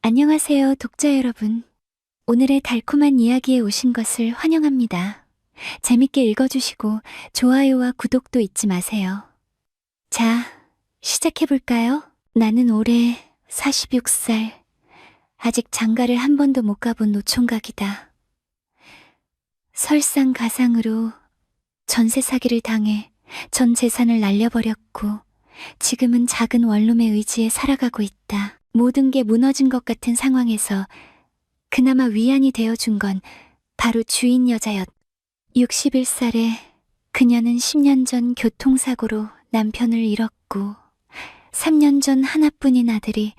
안녕하세요, 독자 여러분. 오늘의 달콤한 이야기에 오신 것을 환영합니다. 재밌게 읽어주시고 좋아요와 구독도 잊지 마세요. 자, 시작해볼까요? 나는 올해 46살. 아직 장가를 한 번도 못 가본 노총각이다. 설상가상으로 전세 사기를 당해 전 재산을 날려버렸고 지금은 작은 원룸에 의지해 살아가고 있다. 모든 게 무너진 것 같은 상황에서 그나마 위안이 되어준 건 바로 주인 여자였다. 61살에 그녀는 10년 전 교통사고로 남편을 잃었고 3년 전 하나뿐인 아들이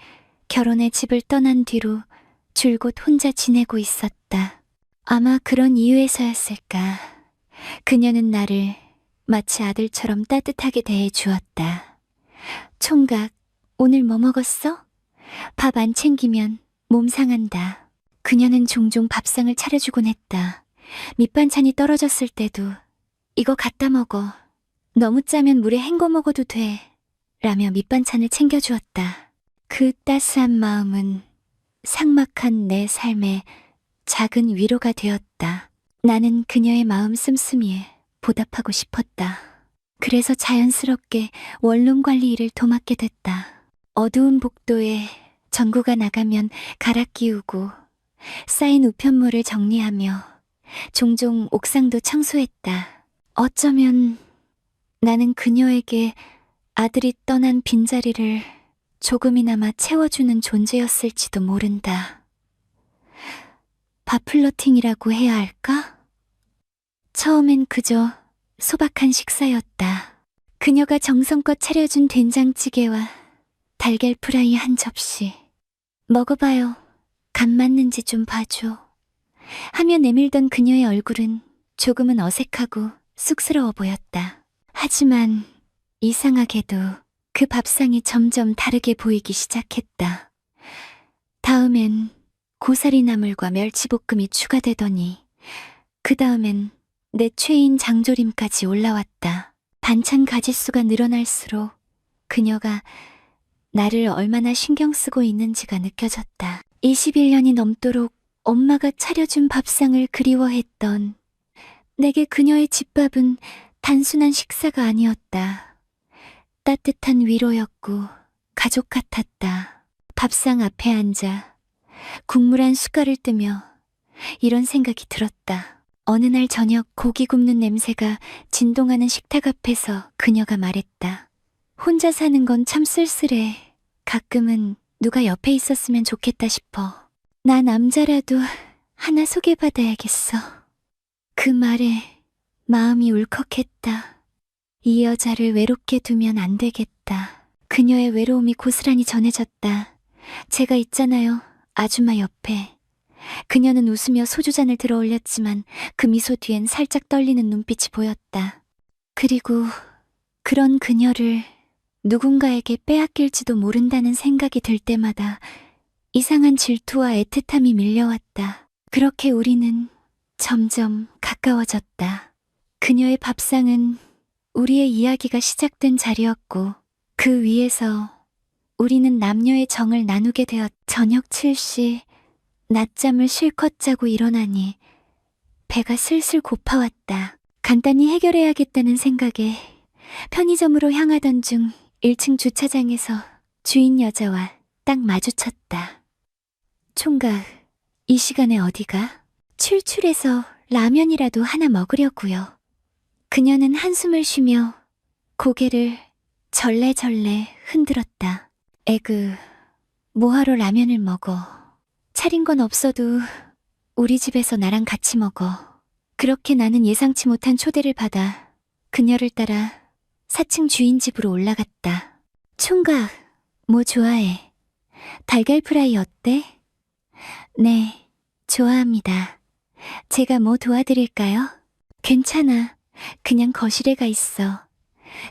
결혼해 집을 떠난 뒤로 줄곧 혼자 지내고 있었다. 아마 그런 이유에서였을까. 그녀는 나를 마치 아들처럼 따뜻하게 대해 주었다. 총각, 오늘 뭐 먹었어? 밥 안 챙기면 몸 상한다. 그녀는 종종 밥상을 차려주곤 했다. 밑반찬이 떨어졌을 때도 이거 갖다 먹어. 너무 짜면 물에 헹궈 먹어도 돼. 라며 밑반찬을 챙겨주었다. 그 따스한 마음은 삭막한 내 삶에 작은 위로가 되었다. 나는 그녀의 마음 씀씀이에 보답하고 싶었다. 그래서 자연스럽게 원룸 관리 일을 도맡게 됐다. 어두운 복도에 전구가 나가면 갈아 끼우고 쌓인 우편물을 정리하며 종종 옥상도 청소했다. 어쩌면 나는 그녀에게 아들이 떠난 빈자리를 조금이나마 채워주는 존재였을지도 모른다. 밥플러팅이라고 해야 할까? 처음엔 그저 소박한 식사였다. 그녀가 정성껏 차려준 된장찌개와 달걀 프라이 한 접시. 먹어봐요. 간 맞는지 좀 봐줘. 하며 내밀던 그녀의 얼굴은 조금은 어색하고 쑥스러워 보였다. 하지만 이상하게도 그 밥상이 점점 다르게 보이기 시작했다. 다음엔 고사리 나물과 멸치볶음이 추가되더니 그 다음엔 내 최애인 장조림까지 올라왔다. 반찬 가짓수가 늘어날수록 그녀가 나를 얼마나 신경 쓰고 있는지가 느껴졌다. 21년이 넘도록 엄마가 차려준 밥상을 그리워했던 내게 그녀의 집밥은 단순한 식사가 아니었다. 따뜻한 위로였고 가족 같았다. 밥상 앞에 앉아 국물 한 숟갈을 뜨며 이런 생각이 들었다. 어느 날 저녁 고기 굽는 냄새가 진동하는 식탁 앞에서 그녀가 말했다. 혼자 사는 건 참 쓸쓸해. 가끔은 누가 옆에 있었으면 좋겠다 싶어. 나 남자라도 하나 소개받아야겠어. 그 말에 마음이 울컥했다. 이 여자를 외롭게 두면 안 되겠다. 그녀의 외로움이 고스란히 전해졌다. 제가 있잖아요. 아줌마 옆에. 그녀는 웃으며 소주잔을 들어 올렸지만 그 미소 뒤엔 살짝 떨리는 눈빛이 보였다. 그리고 그런 그녀를 누군가에게 빼앗길지도 모른다는 생각이 들 때마다 이상한 질투와 애틋함이 밀려왔다. 그렇게 우리는 점점 가까워졌다. 그녀의 밥상은 우리의 이야기가 시작된 자리였고 그 위에서 우리는 남녀의 정을 나누게 되었. 저녁 7시 낮잠을 실컷 자고 일어나니 배가 슬슬 고파왔다. 간단히 해결해야겠다는 생각에 편의점으로 향하던 중 1층 주차장에서 주인 여자와 딱 마주쳤다. 총각, 이 시간에 어디가? 출출해서 라면이라도 하나 먹으려고요. 그녀는 한숨을 쉬며 고개를 절레절레 흔들었다. 에그, 뭐하러 라면을 먹어. 차린 건 없어도 우리 집에서 나랑 같이 먹어. 그렇게 나는 예상치 못한 초대를 받아 그녀를 따라 4층 주인 집으로 올라갔다. 총각, 뭐 좋아해? 달걀 프라이 어때? 네, 좋아합니다. 제가 뭐 도와드릴까요? 괜찮아. 그냥 거실에 가 있어.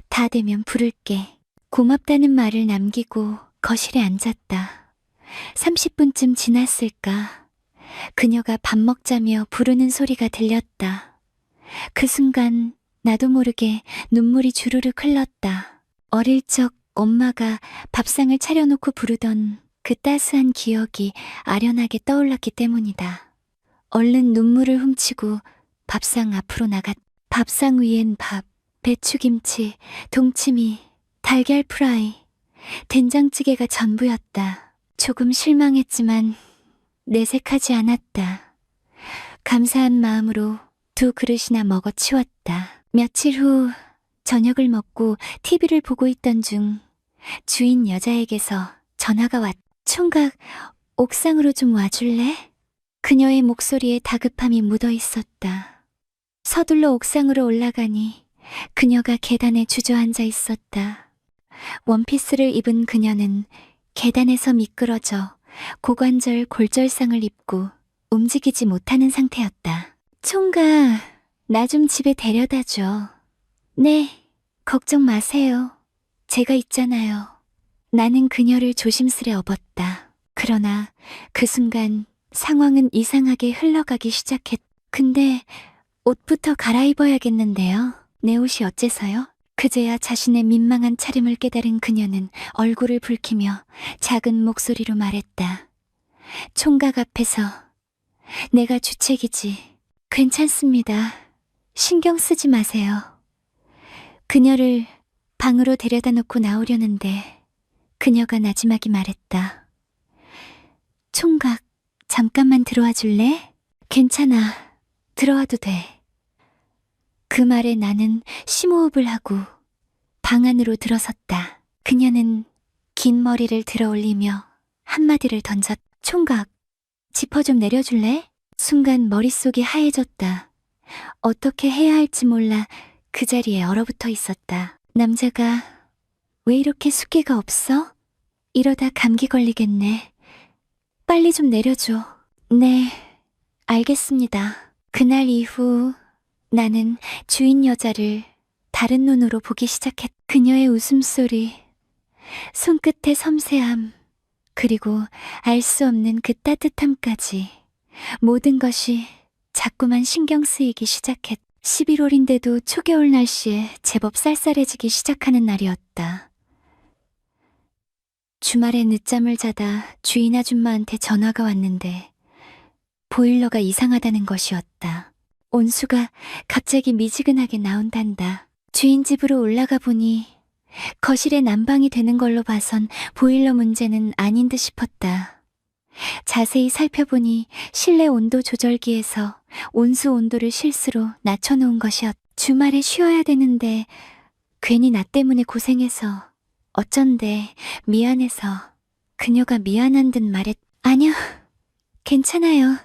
다 되면 부를게. 고맙다는 말을 남기고 거실에 앉았다. 30분쯤 지났을까? 그녀가 밥 먹자며 부르는 소리가 들렸다. 그 순간 나도 모르게 눈물이 주르륵 흘렀다. 어릴 적 엄마가 밥상을 차려놓고 부르던 그 따스한 기억이 아련하게 떠올랐기 때문이다. 얼른 눈물을 훔치고 밥상 앞으로 나갔. 밥상 위엔 밥, 배추김치, 동치미, 달걀 프라이, 된장찌개가 전부였다. 조금 실망했지만 내색하지 않았다. 감사한 마음으로 2그릇이나 먹어 치웠다. 며칠 후 저녁을 먹고 TV를 보고 있던 중 주인 여자에게서 전화가 왔다. 총각, 옥상으로 좀 와줄래? 그녀의 목소리에 다급함이 묻어 있었다. 서둘러 옥상으로 올라가니 그녀가 계단에 주저앉아 있었다. 원피스를 입은 그녀는 계단에서 미끄러져 고관절 골절상을 입고 움직이지 못하는 상태였다. 총각, 나 좀 집에 데려다 줘. 네, 걱정 마세요. 제가 있잖아요. 나는 그녀를 조심스레 업었다. 그러나 그 순간 상황은 이상하게 흘러가기 시작했. 근데 옷부터 갈아입어야겠는데요. 내 옷이 어째서요? 그제야 자신의 민망한 차림을 깨달은 그녀는 얼굴을 붉히며 작은 목소리로 말했다. 총각 앞에서 내가 주책이지. 괜찮습니다. 신경 쓰지 마세요. 그녀를 방으로 데려다 놓고 나오려는데 그녀가 나지막이 말했다. 총각, 잠깐만 들어와 줄래? 괜찮아. 들어와도 돼. 그 말에 나는 심호흡을 하고 방 안으로 들어섰다. 그녀는 긴 머리를 들어 올리며 한마디를 던졌. 총각, 지퍼 좀 내려줄래? 순간 머릿속이 하얘졌다. 어떻게 해야 할지 몰라 그 자리에 얼어붙어 있었다. 남자가 왜 이렇게 숫기가 없어? 이러다 감기 걸리겠네. 빨리 좀 내려줘. 네, 알겠습니다. 그날 이후 나는 주인 여자를 다른 눈으로 보기 시작했. 그녀의 웃음소리, 손끝의 섬세함, 그리고 알 수 없는 그 따뜻함까지 모든 것이 자꾸만 신경 쓰이기 시작했. 11월인데도 초겨울 날씨에 제법 쌀쌀해지기 시작하는 날이었다. 주말에 늦잠을 자다 주인 아줌마한테 전화가 왔는데 보일러가 이상하다는 것이었다. 온수가 갑자기 미지근하게 나온단다. 주인 집으로 올라가 보니 거실에 난방이 되는 걸로 봐선 보일러 문제는 아닌 듯 싶었다. 자세히 살펴보니 실내 온도 조절기에서 온수 온도를 실수로 낮춰놓은 것이었다. 주말에 쉬어야 되는데 괜히 나 때문에 고생해서 어쩐데 미안해서. 그녀가 미안한 듯 말했. 아니요, 괜찮아요.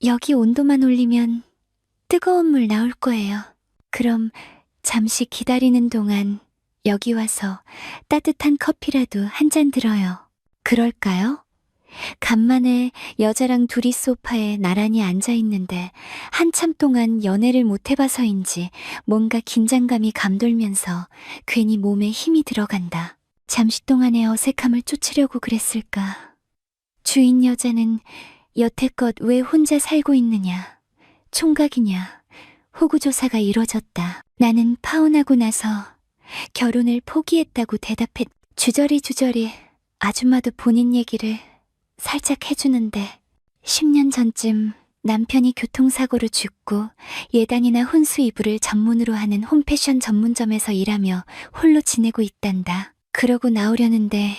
여기 온도만 올리면 뜨거운 물 나올 거예요. 그럼 잠시 기다리는 동안 여기 와서 따뜻한 커피라도 한 잔 들어요. 그럴까요? 간만에 여자랑 둘이 소파에 나란히 앉아 있는데 한참 동안 연애를 못 해봐서인지 뭔가 긴장감이 감돌면서 괜히 몸에 힘이 들어간다. 잠시 동안의 어색함을 쫓으려고 그랬을까. 주인 여자는 여태껏 왜 혼자 살고 있느냐, 총각이냐, 호구조사가 이뤄졌다. 나는 파혼하고 나서 결혼을 포기했다고 대답했. 주저리 아줌마도 본인 얘기를 살짝 해주는데 10년 전쯤 남편이 교통사고로 죽고 예단이나 혼수 이불을 전문으로 하는 홈패션 전문점에서 일하며 홀로 지내고 있단다. 그러고 나오려는데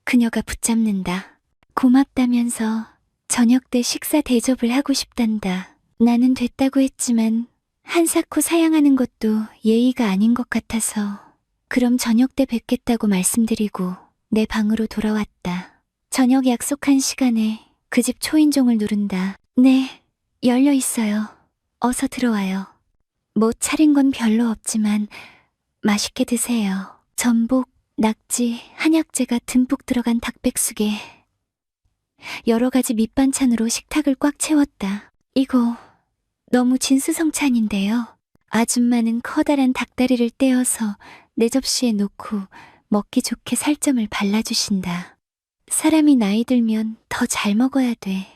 그녀가 붙잡는다. 고맙다면서 저녁 때 식사 대접을 하고 싶단다. 나는 됐다고 했지만 한사코 사양하는 것도 예의가 아닌 것 같아서 그럼 저녁 때 뵙겠다고 말씀드리고 내 방으로 돌아왔다. 저녁 약속한 시간에 그 집 초인종을 누른다. 네, 열려 있어요. 어서 들어와요. 뭐 차린 건 별로 없지만 맛있게 드세요. 전복, 낙지, 한약재가 듬뿍 들어간 닭백숙에 여러 가지 밑반찬으로 식탁을 꽉 채웠다. 이거 너무 진수성찬인데요. 아줌마는 커다란 닭다리를 떼어서 내 접시에 놓고 먹기 좋게 살점을 발라주신다. 사람이 나이 들면 더 잘 먹어야 돼.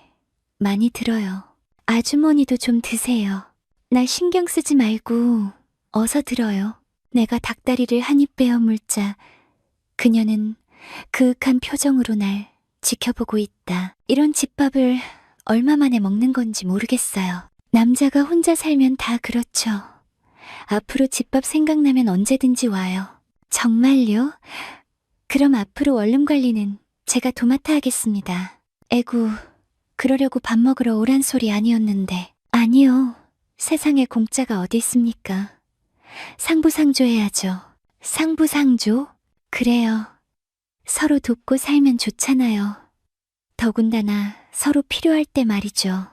많이 들어요. 아주머니도 좀 드세요. 나 신경 쓰지 말고 어서 들어요. 내가 닭다리를 한 입 베어 물자 그녀는 그윽한 표정으로 날 지켜보고 있다. 이런 집밥을 얼마 만에 먹는 건지 모르겠어요. 남자가 혼자 살면 다 그렇죠. 앞으로 집밥 생각나면 언제든지 와요. 정말요? 그럼 앞으로 원룸 관리는 제가 도맡아 하겠습니다. 에구, 그러려고 밥 먹으러 오란 소리 아니었는데. 아니요. 세상에 공짜가 어디 있습니까? 상부상조해야죠. 상부상조? 그래요. 서로 돕고 살면 좋잖아요. 더군다나 서로 필요할 때 말이죠.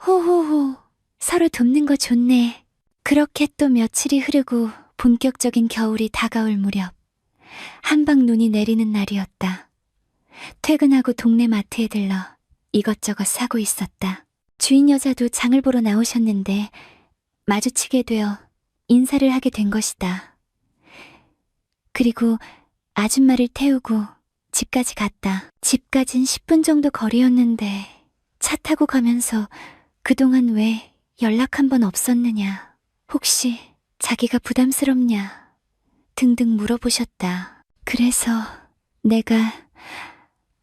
호호호, 서로 돕는 거 좋네. 그렇게 또 며칠이 흐르고 본격적인 겨울이 다가올 무렵 한방 눈이 내리는 날이었다. 퇴근하고 동네 마트에 들러 이것저것 사고 있었다. 주인 여자도 장을 보러 나오셨는데 마주치게 되어 인사를 하게 된 것이다. 그리고 아줌마를 태우고 집까지 갔다. 집까진 10분 정도 거리였는데 차 타고 가면서 그동안 왜 연락 한 번 없었느냐, 혹시 자기가 부담스럽냐 등등 물어보셨다. 그래서 내가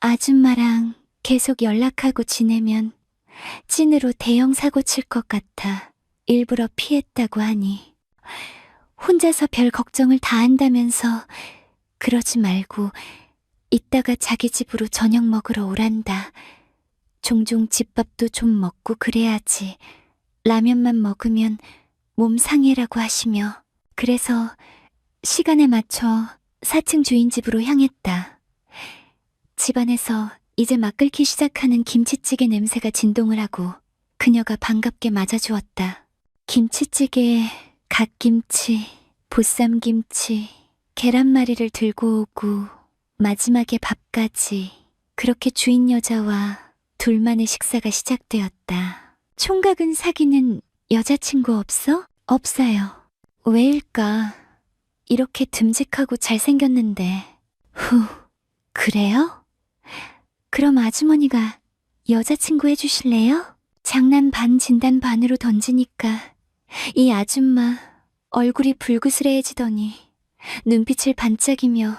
아줌마랑 계속 연락하고 지내면 찐으로 대형 사고 칠 것 같아 일부러 피했다고 하니, 혼자서 별 걱정을 다 한다면서 그러지 말고 이따가 자기 집으로 저녁 먹으러 오란다. 종종 집밥도 좀 먹고 그래야지. 라면만 먹으면 몸 상해라고 하시며, 그래서 시간에 맞춰 4층 주인 집으로 향했다. 집안에서 이제 막 끓기 시작하는 김치찌개 냄새가 진동을 하고 그녀가 반갑게 맞아주었다. 김치찌개에 갓김치, 보쌈김치, 계란말이를 들고 오고 마지막에 밥까지. 그렇게 주인 여자와 둘만의 식사가 시작되었다. 총각은 사귀는 여자친구 없어? 없어요. 왜일까? 이렇게 듬직하고 잘생겼는데. 후, 그래요? 그럼 아주머니가 여자친구 해주실래요? 장난 반 진단 반으로 던지니까 이 아줌마 얼굴이 불그스레해지더니 눈빛을 반짝이며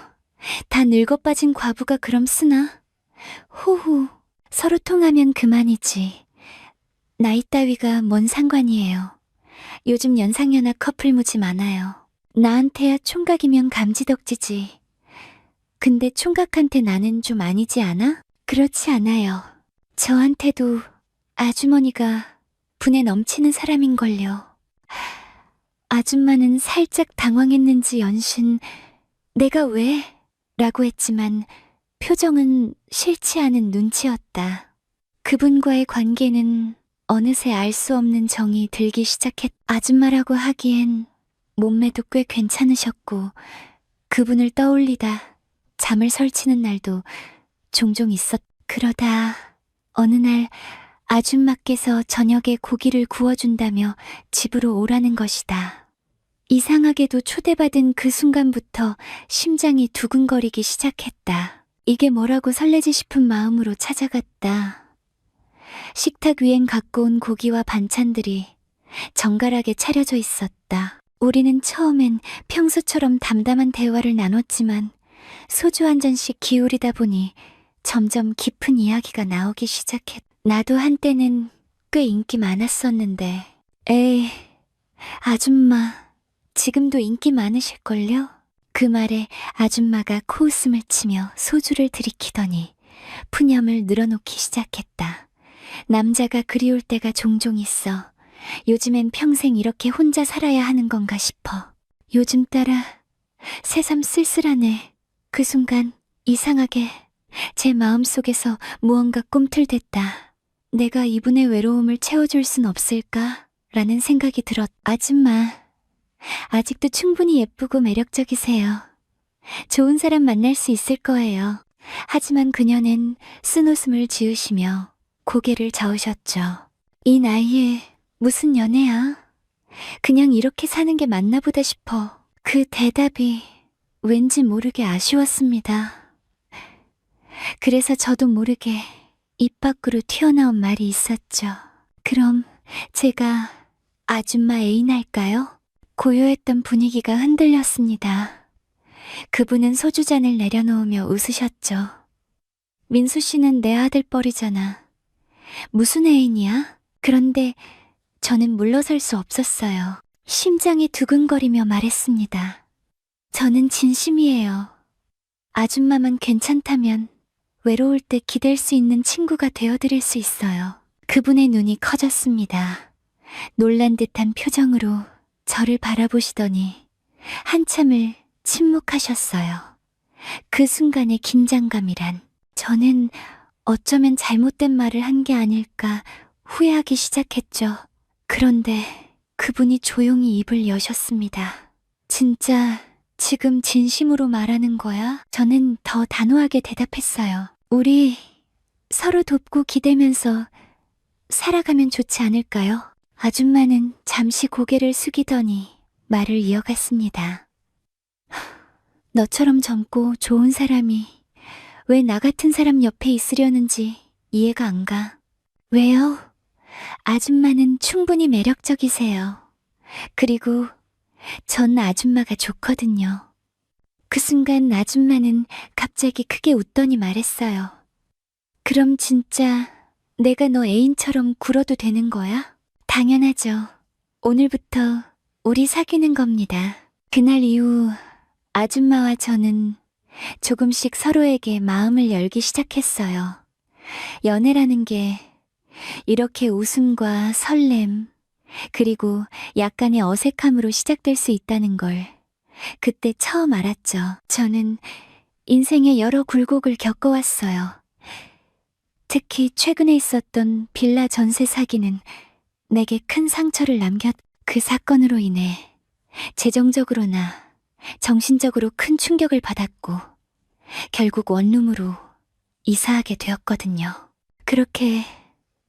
다 늙어 빠진 과부가 그럼 쓰나? 호호, 서로 통하면 그만이지. 나이 따위가 뭔 상관이에요. 요즘 연상연하 커플 무지 많아요. 나한테야 총각이면 감지덕지지. 근데 총각한테 나는 좀 아니지 않아? 그렇지 않아요. 저한테도 아주머니가 분에 넘치는 사람인걸요. 아줌마는 살짝 당황했는지 연신 내가 왜? 라고 했지만 표정은 싫지 않은 눈치였다. 그분과의 관계는 어느새 알 수 없는 정이 들기 시작했. 아줌마라고 하기엔 몸매도 꽤 괜찮으셨고 그분을 떠올리다 잠을 설치는 날도 종종 있었. 그러다 어느 날 아줌마께서 저녁에 고기를 구워준다며 집으로 오라는 것이다. 이상하게도 초대받은 그 순간부터 심장이 두근거리기 시작했다. 이게 뭐라고 설레지 싶은 마음으로 찾아갔다. 식탁 위엔 갖고 온 고기와 반찬들이 정갈하게 차려져 있었다. 우리는 처음엔 평소처럼 담담한 대화를 나눴지만 소주 한 잔씩 기울이다 보니 점점 깊은 이야기가 나오기 시작했다. 나도 한때는 꽤 인기 많았었는데. 에이, 아줌마 지금도 인기 많으실걸요? 그 말에 아줌마가 코웃음을 치며 소주를 들이키더니 푸념을 늘어놓기 시작했다. 남자가 그리울 때가 종종 있어. 요즘엔 평생 이렇게 혼자 살아야 하는 건가 싶어. 요즘 따라 새삼 쓸쓸하네. 그 순간 이상하게 제 마음속에서 무언가 꿈틀댔다. 내가 이분의 외로움을 채워줄 순 없을까? 라는 생각이 들었. 아줌마, 아직도 충분히 예쁘고 매력적이세요. 좋은 사람 만날 수 있을 거예요. 하지만 그녀는 쓴웃음을 지으시며 고개를 저으셨죠. 이 나이에 무슨 연애야? 그냥 이렇게 사는 게 맞나 보다 싶어. 그 대답이 왠지 모르게 아쉬웠습니다. 그래서 저도 모르게 입 밖으로 튀어나온 말이 있었죠. 그럼 제가 아줌마 애인 할까요? 고요했던 분위기가 흔들렸습니다. 그분은 소주잔을 내려놓으며 웃으셨죠. 민수 씨는 내 아들뻘이잖아. 무슨 애인이야? 그런데 저는 물러설 수 없었어요. 심장이 두근거리며 말했습니다. 저는 진심이에요. 아줌마만 괜찮다면 외로울 때 기댈 수 있는 친구가 되어드릴 수 있어요. 그분의 눈이 커졌습니다. 놀란 듯한 표정으로 저를 바라보시더니 한참을 침묵하셨어요. 그 순간의 긴장감이란 저는 어쩌면 잘못된 말을 한 게 아닐까 후회하기 시작했죠. 그런데 그분이 조용히 입을 여셨습니다. 진짜 지금 진심으로 말하는 거야? 저는 더 단호하게 대답했어요. 우리 서로 돕고 기대면서 살아가면 좋지 않을까요? 아줌마는 잠시 고개를 숙이더니 말을 이어갔습니다. 너처럼 젊고 좋은 사람이 왜 나 같은 사람 옆에 있으려는지 이해가 안 가. 왜요? 아줌마는 충분히 매력적이세요. 그리고 전 아줌마가 좋거든요. 그 순간 아줌마는 갑자기 크게 웃더니 말했어요. 그럼 진짜 내가 너 애인처럼 굴어도 되는 거야? 당연하죠. 오늘부터 우리 사귀는 겁니다. 그날 이후 아줌마와 저는 조금씩 서로에게 마음을 열기 시작했어요. 연애라는 게 이렇게 웃음과 설렘, 그리고 약간의 어색함으로 시작될 수 있다는 걸 그때 처음 알았죠. 저는 인생의 여러 굴곡을 겪어왔어요. 특히 최근에 있었던 빌라 전세 사기는 내게 큰 상처를 그 사건으로 인해 재정적으로나 정신적으로 큰 충격을 받았고 결국 원룸으로 이사하게 되었거든요. 그렇게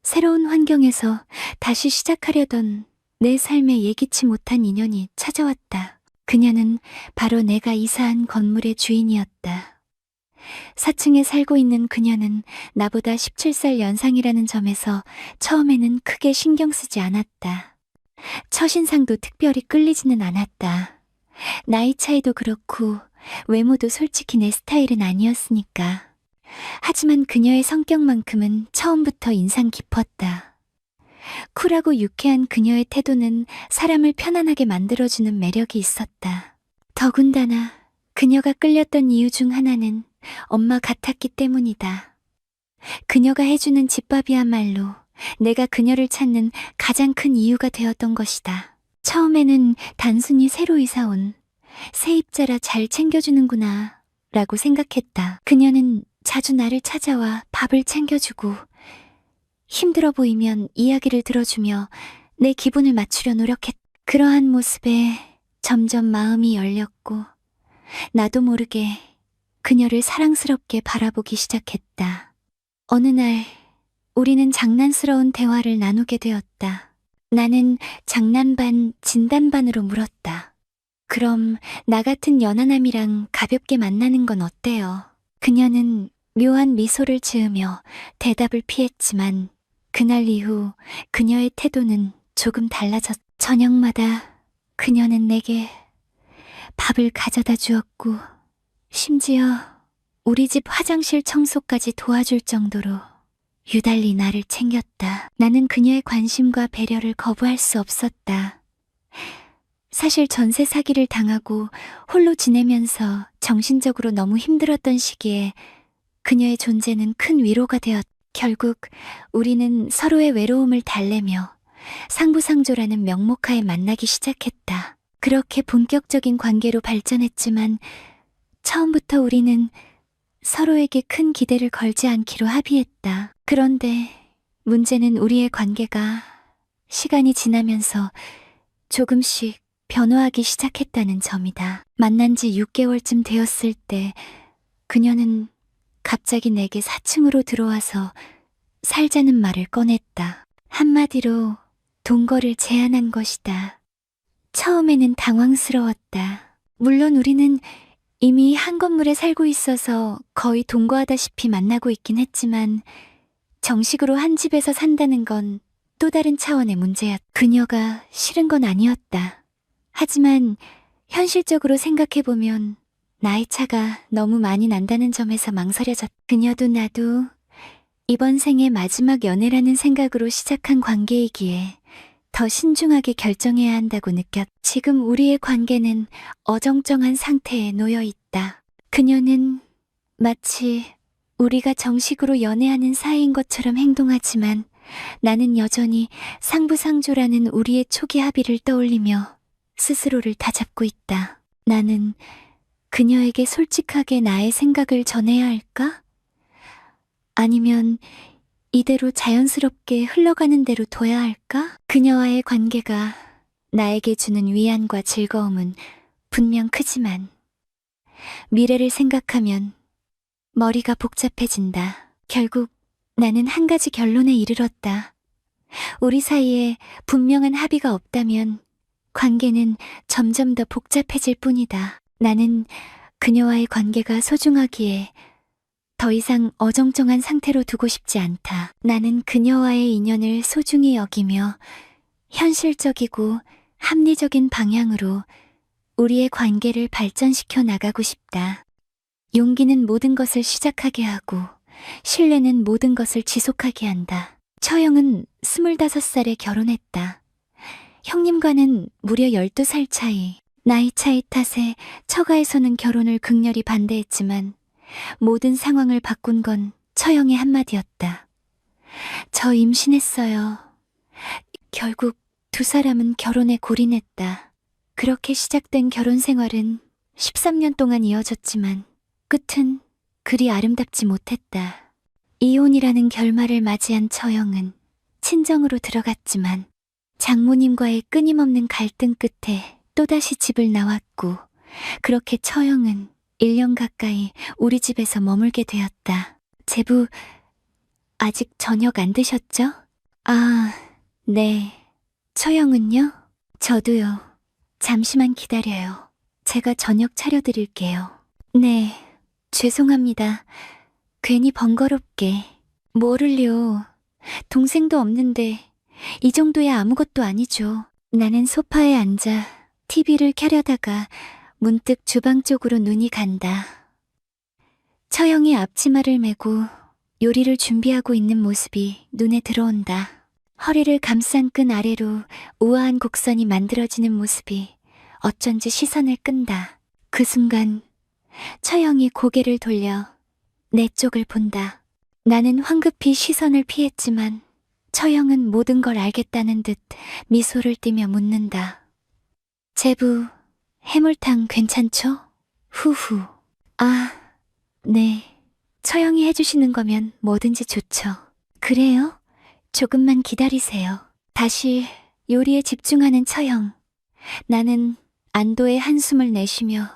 새로운 환경에서 다시 시작하려던 내 삶에 예기치 못한 인연이 찾아왔다. 그녀는 바로 내가 이사한 건물의 주인이었다. 4층에 살고 있는 그녀는 나보다 17살 연상이라는 점에서 처음에는 크게 신경 쓰지 않았다. 첫인상도 특별히 끌리지는 않았다. 나이 차이도 그렇고 외모도 솔직히 내 스타일은 아니었으니까. 하지만 그녀의 성격만큼은 처음부터 인상 깊었다. 쿨하고 유쾌한 그녀의 태도는 사람을 편안하게 만들어주는 매력이 있었다. 더군다나 그녀가 끌렸던 이유 중 하나는 엄마 같았기 때문이다. 그녀가 해주는 집밥이야말로 내가 그녀를 찾는 가장 큰 이유가 되었던 것이다. 처음에는 단순히 새로 이사 온 세입자라 잘 챙겨주는구나 라고 생각했다. 그녀는 자주 나를 찾아와 밥을 챙겨주고 힘들어 보이면 이야기를 들어주며 내 기분을 맞추려 노력했다. 그러한 모습에 점점 마음이 열렸고 나도 모르게 그녀를 사랑스럽게 바라보기 시작했다. 어느 날 우리는 장난스러운 대화를 나누게 되었다. 나는 장난 반 진담 반으로 물었다. 그럼 나 같은 연하남이랑 가볍게 만나는 건 어때요? 그녀는 묘한 미소를 지으며 대답을 피했지만 그날 이후 그녀의 태도는 조금 달라졌다. 저녁마다 그녀는 내게 밥을 가져다 주었고 심지어 우리 집 화장실 청소까지 도와줄 정도로 유달리 나를 챙겼다. 나는 그녀의 관심과 배려를 거부할 수 없었다. 사실 전세 사기를 당하고 홀로 지내면서 정신적으로 너무 힘들었던 시기에 그녀의 존재는 큰 위로가 되었다. 결국 우리는 서로의 외로움을 달래며 상부상조라는 명목하에 만나기 시작했다. 그렇게 본격적인 관계로 발전했지만 처음부터 우리는 서로에게 큰 기대를 걸지 않기로 합의했다. 그런데 문제는 우리의 관계가 시간이 지나면서 조금씩 변화하기 시작했다는 점이다. 만난 지 6개월쯤 되었을 때 그녀는 갑자기 내게 4층으로 들어와서 살자는 말을 꺼냈다. 한마디로 동거를 제안한 것이다. 처음에는 당황스러웠다. 물론 우리는 이미 한 건물에 살고 있어서 거의 동거하다시피 만나고 있긴 했지만 정식으로 한 집에서 산다는 건 또 다른 차원의 문제였다. 그녀가 싫은 건 아니었다. 하지만 현실적으로 생각해보면 나이 차가 너무 많이 난다는 점에서 망설여졌. 그녀도 나도 이번 생의 마지막 연애라는 생각으로 시작한 관계이기에 더 신중하게 결정해야 한다고 느꼈. 지금 우리의 관계는 어정쩡한 상태에 놓여 있다. 그녀는 마치 우리가 정식으로 연애하는 사이인 것처럼 행동하지만 나는 여전히 상부상조라는 우리의 초기 합의를 떠올리며 스스로를 다잡고 있다. 나는 그녀에게 솔직하게 나의 생각을 전해야 할까? 아니면 이대로 자연스럽게 흘러가는 대로 둬야 할까? 그녀와의 관계가 나에게 주는 위안과 즐거움은 분명 크지만 미래를 생각하면 머리가 복잡해진다. 결국 나는 한 가지 결론에 이르렀다. 우리 사이에 분명한 합의가 없다면 관계는 점점 더 복잡해질 뿐이다. 나는 그녀와의 관계가 소중하기에 더 이상 어정쩡한 상태로 두고 싶지 않다. 나는 그녀와의 인연을 소중히 여기며 현실적이고 합리적인 방향으로 우리의 관계를 발전시켜 나가고 싶다. 용기는 모든 것을 시작하게 하고 신뢰는 모든 것을 지속하게 한다. 처형은 25살에 결혼했다. 형님과는 무려 12살 차이. 나이 차이 탓에 처가에서는 결혼을 극렬히 반대했지만 모든 상황을 바꾼 건 처형의 한마디였다. 저 임신했어요. 결국 두 사람은 결혼에 골인했다. 그렇게 시작된 결혼 생활은 13년 동안 이어졌지만 끝은 그리 아름답지 못했다. 이혼이라는 결말을 맞이한 처형은 친정으로 들어갔지만 장모님과의 끊임없는 갈등 끝에 또다시 집을 나왔고 그렇게 처형은 1년 가까이 우리 집에서 머물게 되었다. 제부, 아직 저녁 안 드셨죠? 아, 네. 처형은요? 저도요. 잠시만 기다려요. 제가 저녁 차려드릴게요. 네, 죄송합니다. 괜히 번거롭게. 뭐를요? 동생도 없는데 이 정도야 아무것도 아니죠. 나는 소파에 앉아 TV를 켜려다가 문득 주방 쪽으로 눈이 간다. 처형이 앞치마를 메고 요리를 준비하고 있는 모습이 눈에 들어온다. 허리를 감싼 끈 아래로 우아한 곡선이 만들어지는 모습이 어쩐지 시선을 끈다. 그 순간 처형이 고개를 돌려 내 쪽을 본다. 나는 황급히 시선을 피했지만 처형은 모든 걸 알겠다는 듯 미소를 띠며 묻는다. 제부, 해물탕 괜찮죠? 후후. 아, 네. 처형이 해주시는 거면 뭐든지 좋죠. 그래요? 조금만 기다리세요. 다시 요리에 집중하는 처형. 나는 안도의 한숨을 내쉬며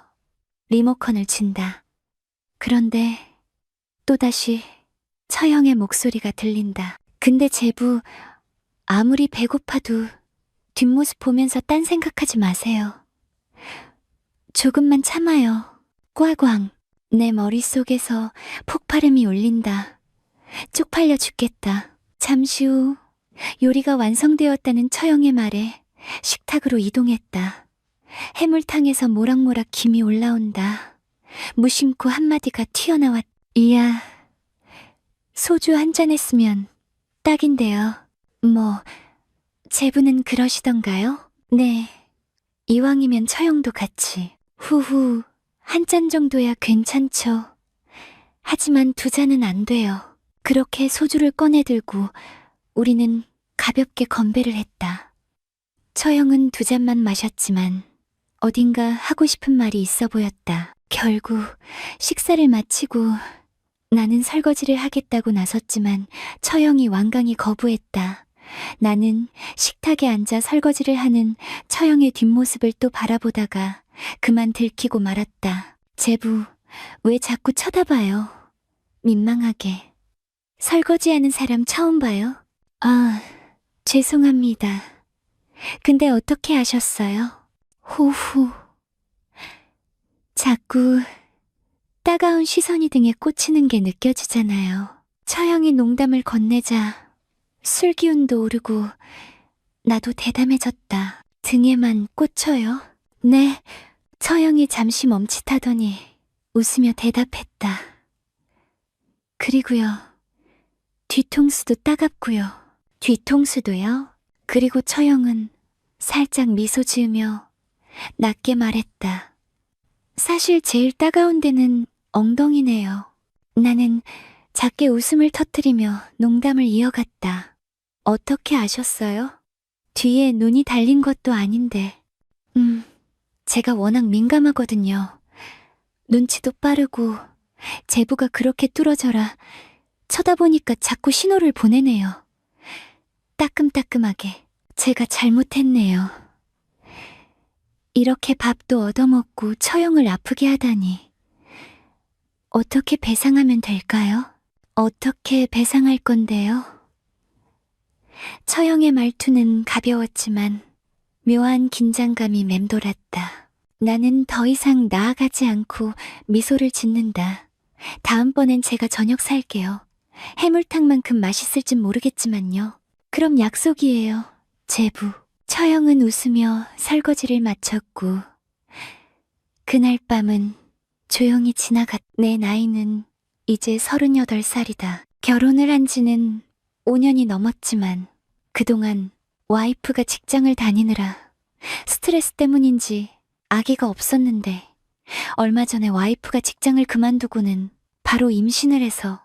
리모컨을 친다. 그런데 또다시 처형의 목소리가 들린다. 근데 제부, 아무리 배고파도 뒷모습 보면서 딴 생각하지 마세요. 조금만 참아요. 꽈광. 내 머릿속에서 폭발음이 울린다. 쪽팔려 죽겠다. 잠시 후 요리가 완성되었다는 처형의 말에 식탁으로 이동했다. 해물탕에서 모락모락 김이 올라온다. 무심코 한마디가 튀어나왔. 이야, 소주 한 잔 했으면 딱인데요. 뭐, 제부는 그러시던가요? 네, 이왕이면 처형도 같이. 후후, 한 잔 정도야 괜찮죠. 하지만 두 잔은 안 돼요. 그렇게 소주를 꺼내들고 우리는 가볍게 건배를 했다. 처형은 두 잔만 마셨지만 어딘가 하고 싶은 말이 있어 보였다. 결국 식사를 마치고 나는 설거지를 하겠다고 나섰지만 처형이 완강히 거부했다. 나는 식탁에 앉아 설거지를 하는 처형의 뒷모습을 또 바라보다가 그만 들키고 말았다. 제부, 왜 자꾸 쳐다봐요? 민망하게. 설거지하는 사람 처음 봐요? 아, 죄송합니다. 근데 어떻게 아셨어요? 호후. 자꾸 따가운 시선이 등에 꽂히는 게 느껴지잖아요. 처형이 농담을 건네자 술기운도 오르고 나도 대담해졌다. 등에만 꽂혀요? 네. 처형이 잠시 멈칫하더니 웃으며 대답했다. 그리고요. 뒤통수도 따갑고요. 뒤통수도요? 그리고 처형은 살짝 미소 지으며 낮게 말했다. 사실 제일 따가운 데는 엉덩이네요. 나는 작게 웃음을 터뜨리며 농담을 이어갔다. 어떻게 아셨어요? 뒤에 눈이 달린 것도 아닌데. 제가 워낙 민감하거든요. 눈치도 빠르고 제부가 그렇게 뚫어져라 쳐다보니까 자꾸 신호를 보내네요. 따끔따끔하게. 제가 잘못했네요. 이렇게 밥도 얻어먹고 처형을 아프게 하다니. 어떻게 배상하면 될까요? 어떻게 배상할 건데요? 처형의 말투는 가벼웠지만 묘한 긴장감이 맴돌았다. 나는 더 이상 나아가지 않고 미소를 짓는다. 다음번엔 제가 저녁 살게요. 해물탕만큼 맛있을진 모르겠지만요. 그럼 약속이에요, 제부. 처형은 웃으며 설거지를 마쳤고 그날 밤은 조용히 지나갔. 내 나이는 이제 38살이다. 결혼을 한 지는 5년이 넘었지만 그동안 와이프가 직장을 다니느라 스트레스 때문인지 아기가 없었는데 얼마 전에 와이프가 직장을 그만두고는 바로 임신을 해서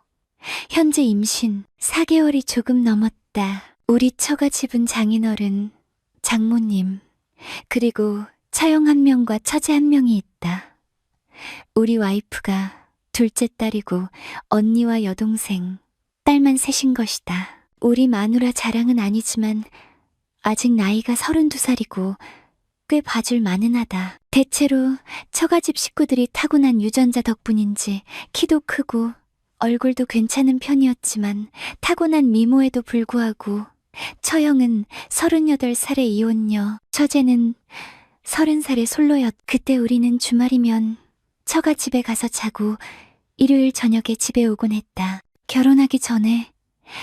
현재 임신 4개월이 조금 넘었다. 우리 처가집은 장인어른, 장모님, 그리고 처형 1명과 처제 1명이 있다. 우리 와이프가 둘째 딸이고 언니와 여동생, 딸만 셋인 것이다. 우리 마누라 자랑은 아니지만 아직 나이가 32살이고 꽤 봐줄 만은하다. 대체로 처가집 식구들이 타고난 유전자 덕분인지 키도 크고 얼굴도 괜찮은 편이었지만 타고난 미모에도 불구하고 처형은 38살의 이혼녀, 처제는 30살의 솔로였. 그때 우리는 주말이면 처가집에 가서 자고 일요일 저녁에 집에 오곤 했다. 결혼하기 전에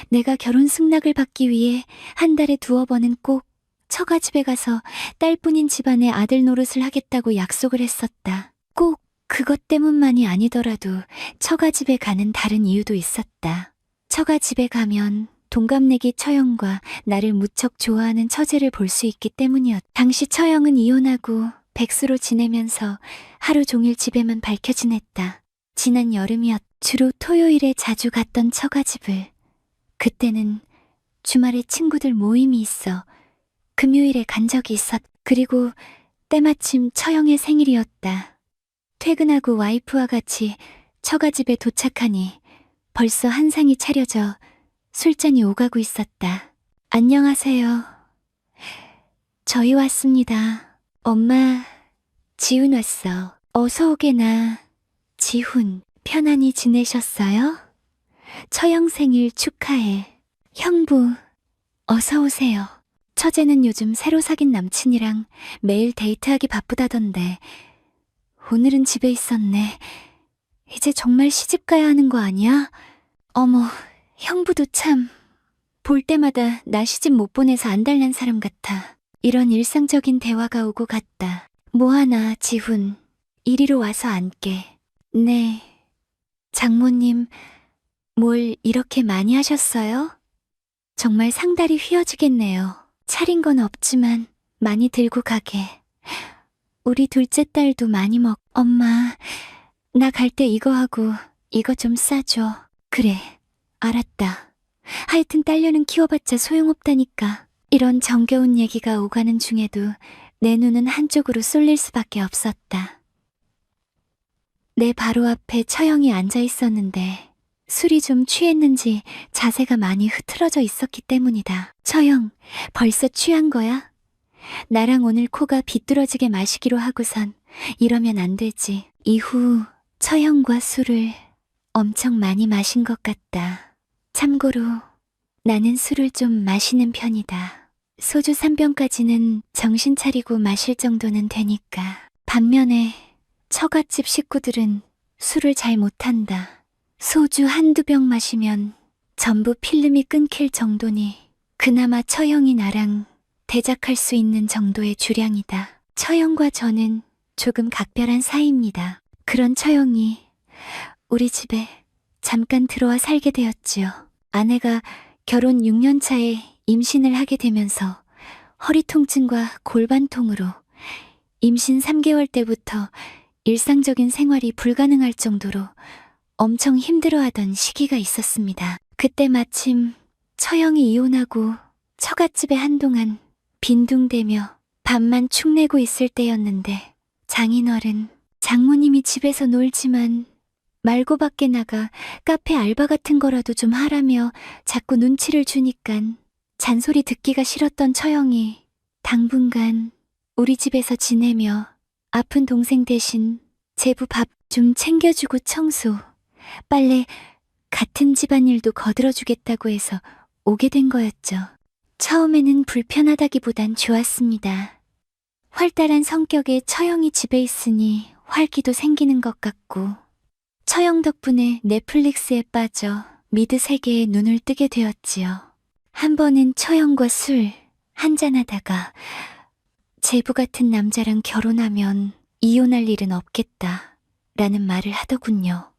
내가 결혼 승낙을 받기 위해 한 달에 2번은 꼭 처가집에 가서 딸뿐인 집안의 아들 노릇을 하겠다고 약속을 했었다. 꼭 그것 때문만이 아니더라도 처가집에 가는 다른 이유도 있었다. 처가집에 가면 동갑내기 처형과 나를 무척 좋아하는 처제를 볼 수 있기 때문이었다. 당시 처형은 이혼하고 백수로 지내면서 하루 종일 집에만 밝혀 지냈다. 지난 여름이었. 주로 토요일에 자주 갔던 처가집을 그때는 주말에 친구들 모임이 있어 금요일에 간 적이 있었. 그리고 때마침 처형의 생일이었다. 퇴근하고 와이프와 같이 처가집에 도착하니 벌써 한상이 차려져 술잔이 오가고 있었다. 안녕하세요. 저희 왔습니다. 엄마, 지훈 왔어. 어서 오게나. 지훈, 편안히 지내셨어요? 처형 생일 축하해. 형부, 어서 오세요. 처제는 요즘 새로 사귄 남친이랑 매일 데이트하기 바쁘다던데 오늘은 집에 있었네. 이제 정말 시집 가야 하는 거 아니야? 어머, 형부도 참 볼 때마다 나 시집 못 보내서 안달난 사람 같아. 이런 일상적인 대화가 오고 갔다. 뭐하나, 지훈. 이리로 와서 앉게. 네. 장모님, 뭘 이렇게 많이 하셨어요? 정말 상다리 휘어지겠네요. 차린 건 없지만 많이 들고 가게. 우리 둘째 딸도 많이 먹. 엄마, 나 갈 때 이거 하고 이거 좀 싸줘. 그래, 알았다. 하여튼 딸려는 키워봤자 소용없다니까. 이런 정겨운 얘기가 오가는 중에도 내 눈은 한쪽으로 쏠릴 수밖에 없었다. 내 바로 앞에 처형이 앉아 있었는데 술이 좀 취했는지 자세가 많이 흐트러져 있었기 때문이다. 처형, 벌써 취한 거야? 나랑 오늘 코가 비뚤어지게 마시기로 하고선 이러면 안 되지. 이후 처형과 술을 엄청 많이 마신 것 같다. 참고로 나는 술을 좀 마시는 편이다. 소주 3병까지는 정신 차리고 마실 정도는 되니까. 반면에 처갓집 식구들은 술을 잘 못한다. 소주 1~2병 마시면 전부 필름이 끊길 정도니 그나마 처형이 나랑 대작할 수 있는 정도의 주량이다. 처형과 저는 조금 각별한 사이입니다. 그런 처형이 우리 집에 잠깐 들어와 살게 되었지요. 아내가 결혼 6년 차에 임신을 하게 되면서 허리 통증과 골반통으로 임신 3개월 때부터 일상적인 생활이 불가능할 정도로 엄청 힘들어하던 시기가 있었습니다. 그때 마침 처형이 이혼하고 처갓집에 한동안 빈둥대며 밥만 축내고 있을 때였는데 장인어른, 장모님이 집에서 놀지만 말고 밖에 나가 카페 알바 같은 거라도 좀 하라며 자꾸 눈치를 주니깐 잔소리 듣기가 싫었던 처형이 당분간 우리 집에서 지내며 아픈 동생 대신 제부 밥 좀 챙겨주고 청소, 빨래, 같은 집안일도 거들어주겠다고 해서 오게 된 거였죠. 처음에는 불편하다기보단 좋았습니다. 활달한 성격의 처형이 집에 있으니 활기도 생기는 것 같고 처형 덕분에 넷플릭스에 빠져 미드 세계에 눈을 뜨게 되었지요. 한 번은 처형과 술 한잔하다가 제부 같은 남자랑 결혼하면 이혼할 일은 없겠다 라는 말을 하더군요.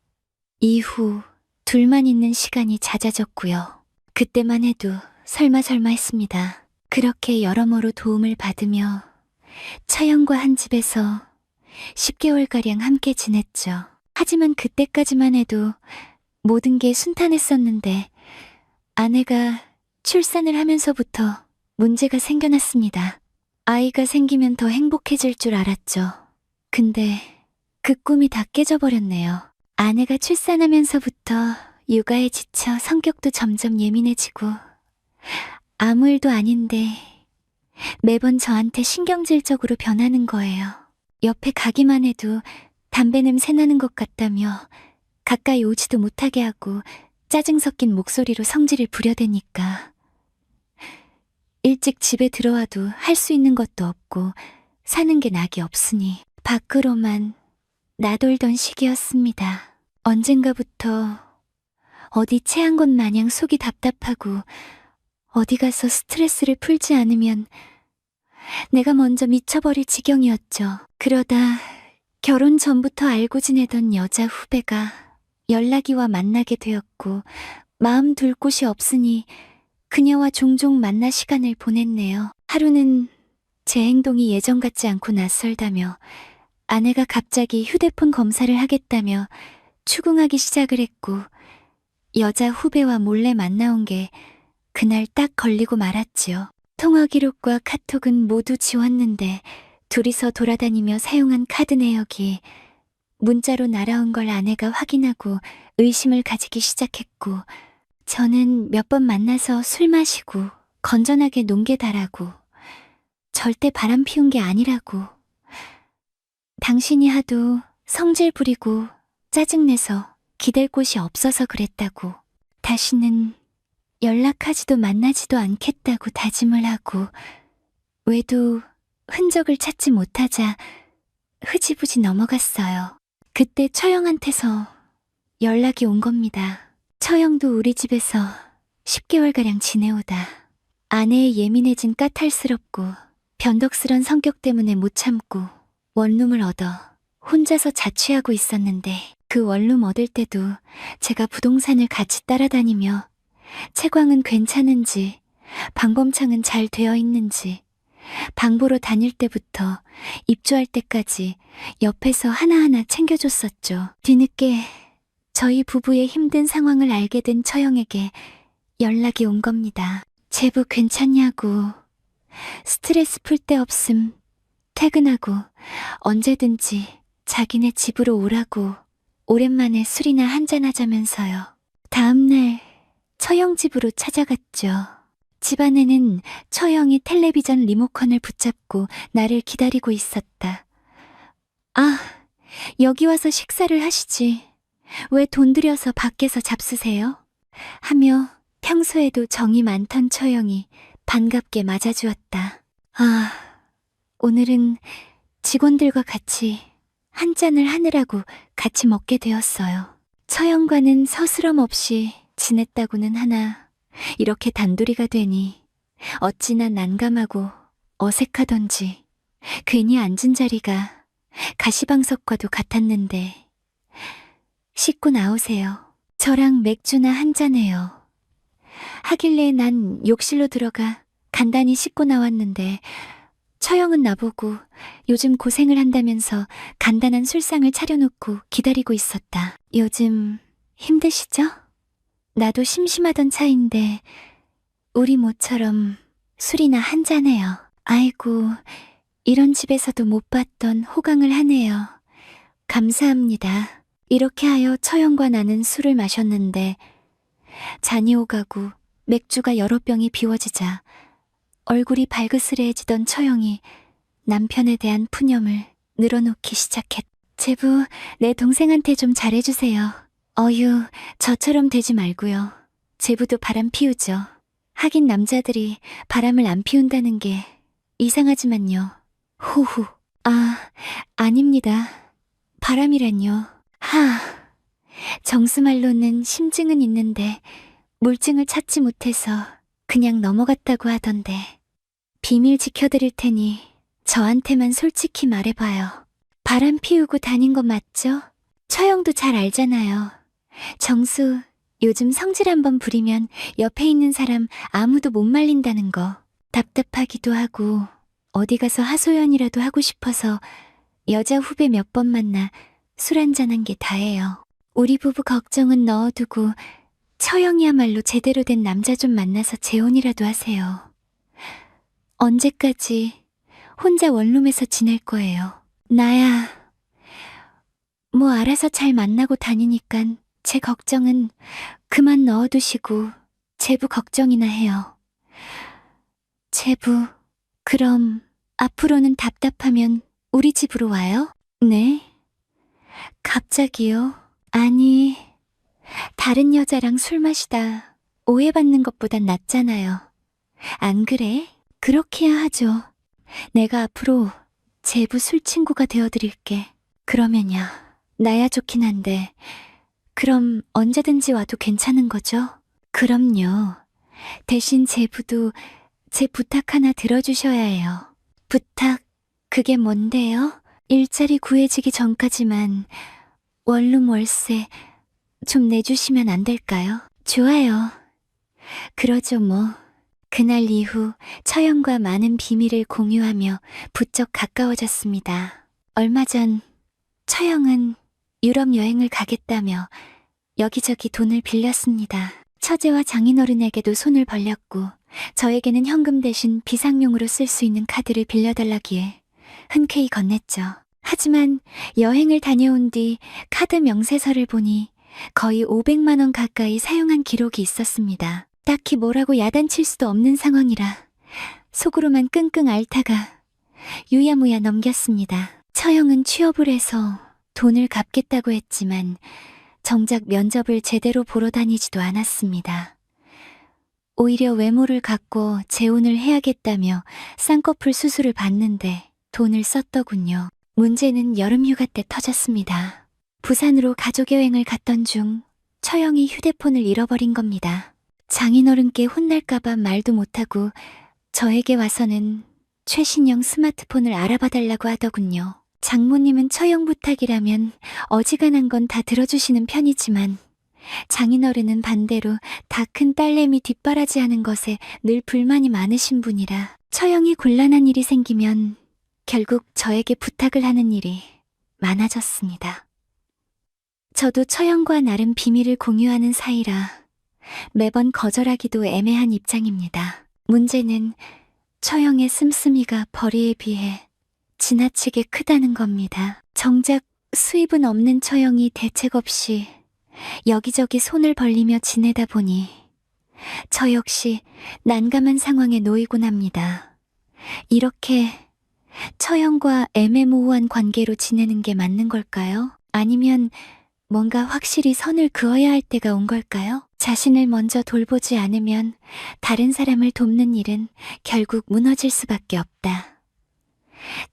이후 둘만 있는 시간이 잦아졌고요. 그때만 해도 설마 했습니다. 그렇게 여러모로 도움을 받으며 처형과 한 집에서 10개월가량 함께 지냈죠. 하지만 그때까지만 해도 모든 게 순탄했었는데 아내가 출산을 하면서부터 문제가 생겨났습니다. 아이가 생기면 더 행복해질 줄 알았죠. 근데 그 꿈이 다 깨져버렸네요. 아내가 출산하면서부터 육아에 지쳐 성격도 점점 예민해지고 아무 일도 아닌데 매번 저한테 신경질적으로 변하는 거예요. 옆에 가기만 해도 담배 냄새 나는 것 같다며 가까이 오지도 못하게 하고 짜증 섞인 목소리로 성질을 부려대니까 일찍 집에 들어와도 할 수 있는 것도 없고 사는 게 낙이 없으니 밖으로만 나돌던 시기였습니다. 언젠가부터 어디 체한 것 마냥 속이 답답하고 어디 가서 스트레스를 풀지 않으면 내가 먼저 미쳐버릴 지경이었죠. 그러다 결혼 전부터 알고 지내던 여자 후배가 연락이 와 만나게 되었고 마음 둘 곳이 없으니 그녀와 종종 만나 시간을 보냈네요. 하루는 제 행동이 예전 같지 않고 낯설다며 아내가 갑자기 휴대폰 검사를 하겠다며 추궁하기 시작을 했고 여자 후배와 몰래 만나온 게 그날 딱 걸리고 말았지요. 통화 기록과 카톡은 모두 지웠는데 둘이서 돌아다니며 사용한 카드 내역이 문자로 날아온 걸 아내가 확인하고 의심을 가지기 시작했고 저는 몇 번 만나서 술 마시고 건전하게 논게다라고 절대 바람 피운 게 아니라고 당신이 하도 성질 부리고 짜증내서 기댈 곳이 없어서 그랬다고 다시는 연락하지도 만나지도 않겠다고 다짐을 하고 외도 흔적을 찾지 못하자 흐지부지 넘어갔어요. 그때 처형한테서 연락이 온 겁니다. 처형도 우리 집에서 10개월가량 지내오다 아내의 예민해진 까탈스럽고 변덕스런 성격 때문에 못 참고 원룸을 얻어 혼자서 자취하고 있었는데 그 원룸 얻을 때도 제가 부동산을 같이 따라다니며 채광은 괜찮은지 방범창은 잘 되어 있는지 방 보러 다닐 때부터 입주할 때까지 옆에서 하나하나 챙겨줬었죠. 뒤늦게 저희 부부의 힘든 상황을 알게 된 처형에게 연락이 온 겁니다. 제부 괜찮냐고 스트레스 풀 데 없음 퇴근하고 언제든지 자기네 집으로 오라고 오랜만에 술이나 한잔하자면서요. 다음날 처형 집으로 찾아갔죠. 집안에는 처형이 텔레비전 리모컨을 붙잡고 나를 기다리고 있었다. 아, 여기 와서 식사를 하시지. 왜 돈 들여서 밖에서 잡수세요? 하며 평소에도 정이 많던 처형이 반갑게 맞아주었다. 아, 오늘은 직원들과 같이 한 잔을 하느라고 같이 먹게 되었어요. 처형과는 서스럼 없이 지냈다고는 하나 이렇게 단둘이가 되니 어찌나 난감하고 어색하던지 괜히 앉은 자리가 가시방석과도 같았는데 씻고 나오세요. 저랑 맥주나 한잔해요. 하길래 난 욕실로 들어가 간단히 씻고 나왔는데 처형은 나보고 요즘 고생을 한다면서 간단한 술상을 차려놓고 기다리고 있었다. 요즘 힘드시죠? 나도 심심하던 차인데 우리 모처럼 술이나 한잔해요. 아이고, 이런 집에서도 못 봤던 호강을 하네요. 감사합니다. 이렇게 하여 처형과 나는 술을 마셨는데 잔이 오가고 맥주가 여러 병이 비워지자 얼굴이 발그스레해지던 처형이 남편에 대한 푸념을 늘어놓기 시작했다. 제부, 내 동생한테 좀 잘해주세요. 어휴, 저처럼 되지 말고요. 제부도 바람 피우죠. 하긴 남자들이 바람을 안 피운다는 게 이상하지만요. 호후. 아, 아닙니다. 바람이란요. 하, 정수말로는 심증은 있는데 물증을 찾지 못해서 그냥 넘어갔다고 하던데. 비밀 지켜드릴 테니 저한테만 솔직히 말해봐요. 바람 피우고 다닌 거 맞죠? 처형도 잘 알잖아요. 정수, 요즘 성질 한번 부리면 옆에 있는 사람 아무도 못 말린다는 거. 답답하기도 하고 어디 가서 하소연이라도 하고 싶어서 여자 후배 몇 번 만나 술 한잔한 게 다예요. 우리 부부 걱정은 넣어두고 처형이야말로 제대로 된 남자 좀 만나서 재혼이라도 하세요. 언제까지 혼자 원룸에서 지낼 거예요? 나야 뭐 알아서 잘 만나고 다니니깐 제 걱정은 그만 넣어두시고 제부 걱정이나 해요. 제부, 그럼 앞으로는 답답하면 우리 집으로 와요? 네? 갑자기요? 아니, 다른 여자랑 술 마시다 오해받는 것보단 낫잖아요. 안 그래? 그렇게야 하죠. 내가 앞으로 제부 술친구가 되어드릴게. 그러면야, 나야 좋긴 한데 그럼 언제든지 와도 괜찮은 거죠? 그럼요. 대신 제부도 제 부탁 하나 들어주셔야 해요. 부탁, 그게 뭔데요? 일자리 구해지기 전까지만 원룸 월세 좀 내주시면 안 될까요? 좋아요. 그러죠 뭐. 그날 이후 처형과 많은 비밀을 공유하며 부쩍 가까워졌습니다. 얼마 전 처형은 유럽 여행을 가겠다며 여기저기 돈을 빌렸습니다. 처제와 장인어른에게도 손을 벌렸고 저에게는 현금 대신 비상용으로 쓸 수 있는 카드를 빌려달라기에 흔쾌히 건넸죠. 하지만 여행을 다녀온 뒤 카드 명세서를 보니 거의 500만 원 가까이 사용한 기록이 있었습니다. 딱히 뭐라고 야단칠 수도 없는 상황이라 속으로만 끙끙 앓다가 유야무야 넘겼습니다. 처형은 취업을 해서 돈을 갚겠다고 했지만 정작 면접을 제대로 보러 다니지도 않았습니다. 오히려 외모를 갖고 재혼을 해야겠다며 쌍꺼풀 수술을 받는데 돈을 썼더군요. 문제는 여름 휴가 때 터졌습니다. 부산으로 가족여행을 갔던 중 처형이 휴대폰을 잃어버린 겁니다. 장인어른께 혼날까봐 말도 못하고 저에게 와서는 최신형 스마트폰을 알아봐달라고 하더군요. 장모님은 처형 부탁이라면 어지간한 건 다 들어주시는 편이지만 장인어른은 반대로 다 큰 딸내미 뒷바라지하는 것에 늘 불만이 많으신 분이라 처형이 곤란한 일이 생기면 결국 저에게 부탁을 하는 일이 많아졌습니다. 저도 처형과 나름 비밀을 공유하는 사이라 매번 거절하기도 애매한 입장입니다. 문제는 처형의 씀씀이가 벌이에 비해 지나치게 크다는 겁니다. 정작 수입은 없는 처형이 대책 없이 여기저기 손을 벌리며 지내다 보니 저 역시 난감한 상황에 놓이곤 합니다. 이렇게 처형과 애매모호한 관계로 지내는 게 맞는 걸까요? 아니면 뭔가 확실히 선을 그어야 할 때가 온 걸까요? 자신을 먼저 돌보지 않으면 다른 사람을 돕는 일은 결국 무너질 수밖에 없다.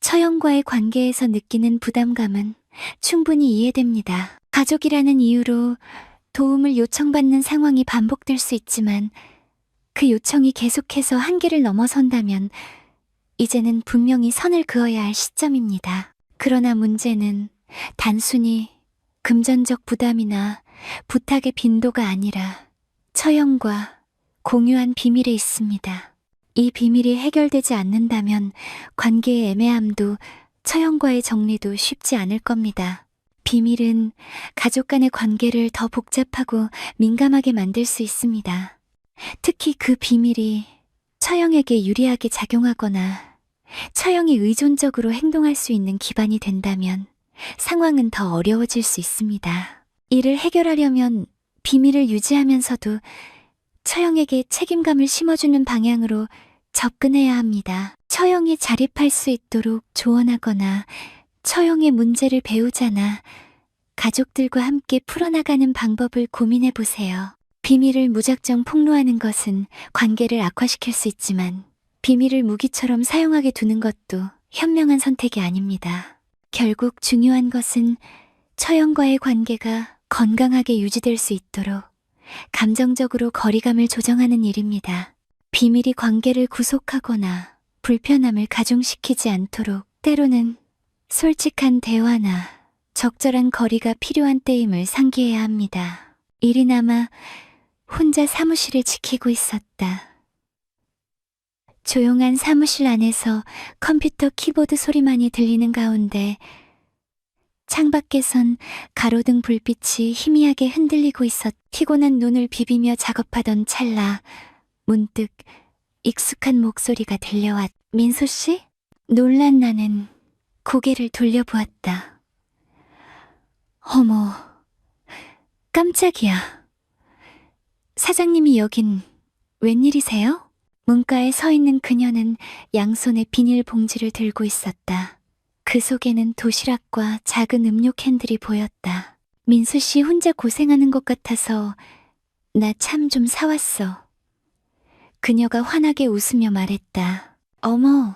처형과의 관계에서 느끼는 부담감은 충분히 이해됩니다. 가족이라는 이유로 도움을 요청받는 상황이 반복될 수 있지만 그 요청이 계속해서 한계를 넘어선다면 이제는 분명히 선을 그어야 할 시점입니다. 그러나 문제는 단순히 금전적 부담이나 부탁의 빈도가 아니라 처형과 공유한 비밀에 있습니다. 이 비밀이 해결되지 않는다면 관계의 애매함도 처형과의 정리도 쉽지 않을 겁니다. 비밀은 가족 간의 관계를 더 복잡하고 민감하게 만들 수 있습니다. 특히 그 비밀이 처형에게 유리하게 작용하거나 처형이 의존적으로 행동할 수 있는 기반이 된다면 상황은 더 어려워질 수 있습니다. 이를 해결하려면 비밀을 유지하면서도 처형에게 책임감을 심어주는 방향으로 접근해야 합니다. 처형이 자립할 수 있도록 조언하거나 처형의 문제를 배우자나 가족들과 함께 풀어나가는 방법을 고민해 보세요. 비밀을 무작정 폭로하는 것은 관계를 악화시킬 수 있지만 비밀을 무기처럼 사용하게 두는 것도 현명한 선택이 아닙니다. 결국 중요한 것은 처형과의 관계가 건강하게 유지될 수 있도록 감정적으로 거리감을 조정하는 일입니다. 비밀이 관계를 구속하거나 불편함을 가중시키지 않도록 때로는 솔직한 대화나 적절한 거리가 필요한 때임을 상기해야 합니다. 일이 남아 혼자 사무실을 지키고 있었다. 조용한 사무실 안에서 컴퓨터 키보드 소리만이 들리는 가운데 창밖에선 가로등 불빛이 희미하게 흔들리고 있었. 피곤한 눈을 비비며 작업하던 찰나 문득 익숙한 목소리가 들려왔. 민수 씨? 놀란 나는 고개를 돌려보았다. 어머, 깜짝이야. 사장님이 여긴 웬일이세요? 문가에 서 있는 그녀는 양손에 비닐봉지를 들고 있었다. 그 속에는 도시락과 작은 음료 캔들이 보였다. 민수 씨 혼자 고생하는 것 같아서 나 참 좀 사왔어. 그녀가 환하게 웃으며 말했다. 어머,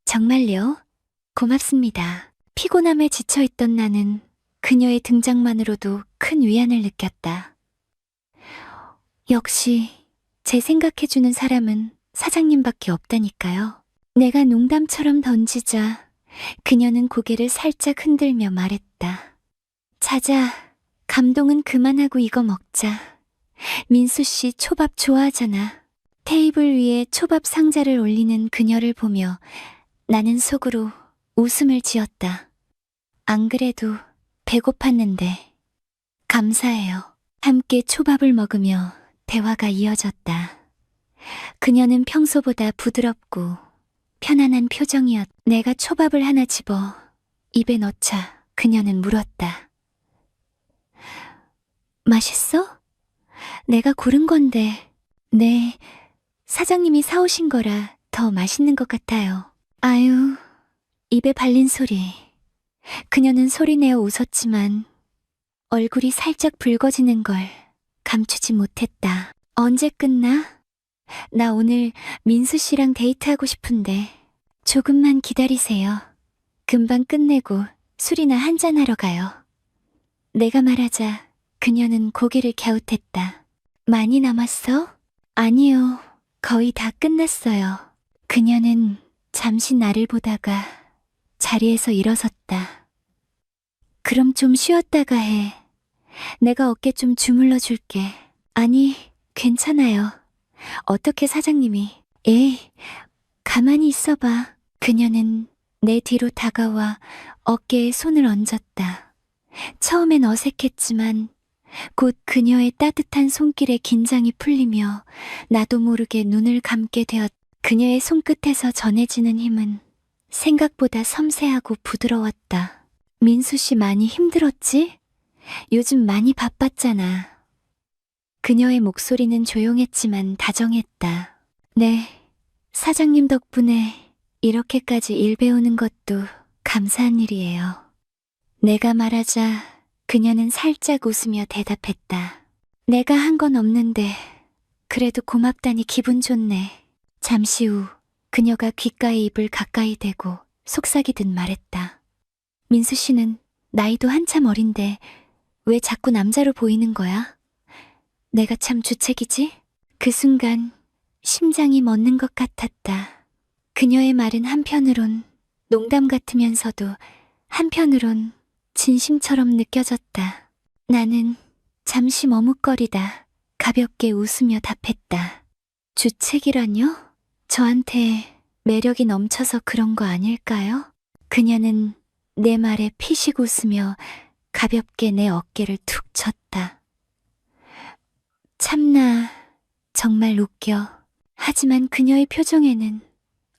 정말요? 고맙습니다. 피곤함에 지쳐있던 나는 그녀의 등장만으로도 큰 위안을 느꼈다. 역시 제 생각해주는 사람은 사장님밖에 없다니까요. 내가 농담처럼 던지자 그녀는 고개를 살짝 흔들며 말했다. 자자, 감동은 그만하고 이거 먹자. 민수 씨 초밥 좋아하잖아. 테이블 위에 초밥 상자를 올리는 그녀를 보며 나는 속으로 웃음을 지었다. 안 그래도 배고팠는데. 감사해요. 함께 초밥을 먹으며 대화가 이어졌다. 그녀는 평소보다 부드럽고 편안한 표정이었. 내가 초밥을 하나 집어 입에 넣자 그녀는 물었다. 맛있어? 내가 고른 건데. 네, 사장님이 사오신 거라 더 맛있는 것 같아요. 아유, 입에 발린 소리. 그녀는 소리내어 웃었지만 얼굴이 살짝 붉어지는 걸 감추지 못했다. 언제 끝나? 나 오늘 민수 씨랑 데이트하고 싶은데 조금만 기다리세요. 금방 끝내고 술이나 한잔하러 가요. 내가 말하자 그녀는 고개를 갸웃했다. 많이 남았어? 아니요, 거의 다 끝났어요. 그녀는 잠시 나를 보다가 자리에서 일어섰다. 그럼 좀 쉬었다가 해. 내가 어깨 좀 주물러 줄게. 아니, 괜찮아요. 어떻게 사장님이. 에이, 가만히 있어봐. 그녀는 내 뒤로 다가와 어깨에 손을 얹었다. 처음엔 어색했지만 곧 그녀의 따뜻한 손길에 긴장이 풀리며 나도 모르게 눈을 감게 되었. 그녀의 손끝에서 전해지는 힘은 생각보다 섬세하고 부드러웠다. 민수 씨 많이 힘들었지? 요즘 많이 바빴잖아. 그녀의 목소리는 조용했지만 다정했다. 네, 사장님 덕분에 이렇게까지 일 배우는 것도 감사한 일이에요. 내가 말하자 그녀는 살짝 웃으며 대답했다. 내가 한 건 없는데 그래도 고맙다니 기분 좋네. 잠시 후 그녀가 귓가에 입을 가까이 대고 속삭이듯 말했다. 민수 씨는 나이도 한참 어린데 왜 자꾸 남자로 보이는 거야? 내가 참 주책이지? 그 순간 심장이 멎는 것 같았다. 그녀의 말은 한편으론 농담 같으면서도 한편으론 진심처럼 느껴졌다. 나는 잠시 머뭇거리다 가볍게 웃으며 답했다. 주책이라뇨? 저한테 매력이 넘쳐서 그런 거 아닐까요? 그녀는 내 말에 피식 웃으며 가볍게 내 어깨를 툭 쳤다. 참나, 정말 웃겨. 하지만 그녀의 표정에는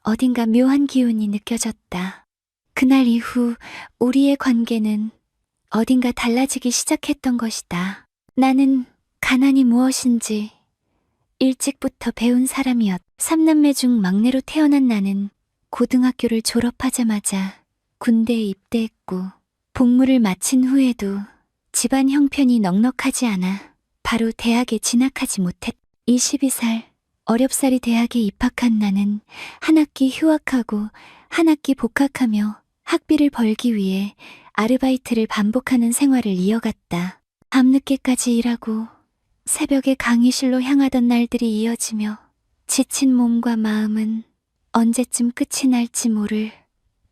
어딘가 묘한 기운이 느껴졌다. 그날 이후 우리의 관계는 어딘가 달라지기 시작했던 것이다. 나는 가난이 무엇인지 일찍부터 배운 사람이었다. 삼남매 중 막내로 태어난 나는 고등학교를 졸업하자마자 군대에 입대했고 복무를 마친 후에도 집안 형편이 넉넉하지 않아 바로 대학에 진학하지 못했다. 22살 어렵사리 대학에 입학한 나는 한 학기 휴학하고 한 학기 복학하며 학비를 벌기 위해 아르바이트를 반복하는 생활을 이어갔다. 밤늦게까지 일하고 새벽에 강의실로 향하던 날들이 이어지며 지친 몸과 마음은 언제쯤 끝이 날지 모를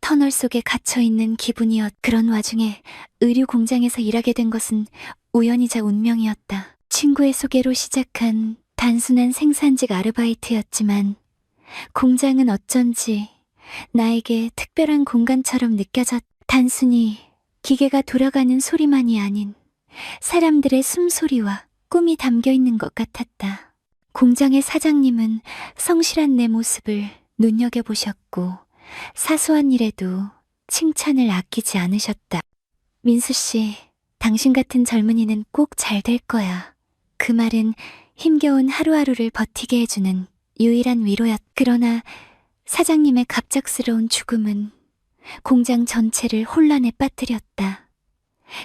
터널 속에 갇혀있는 기분이었다. 그런 와중에 의류 공장에서 일하게 된 것은 우연이자 운명이었다. 친구의 소개로 시작한 단순한 생산직 아르바이트였지만 공장은 어쩐지 나에게 특별한 공간처럼 느껴졌다. 단순히 기계가 돌아가는 소리만이 아닌 사람들의 숨소리와 꿈이 담겨 있는 것 같았다. 공장의 사장님은 성실한 내 모습을 눈여겨보셨고 사소한 일에도 칭찬을 아끼지 않으셨다. 민수 씨, 당신 같은 젊은이는 꼭 잘 될 거야. 그 말은 힘겨운 하루하루를 버티게 해주는 유일한 위로였다. 그러나 사장님의 갑작스러운 죽음은 공장 전체를 혼란에 빠뜨렸다.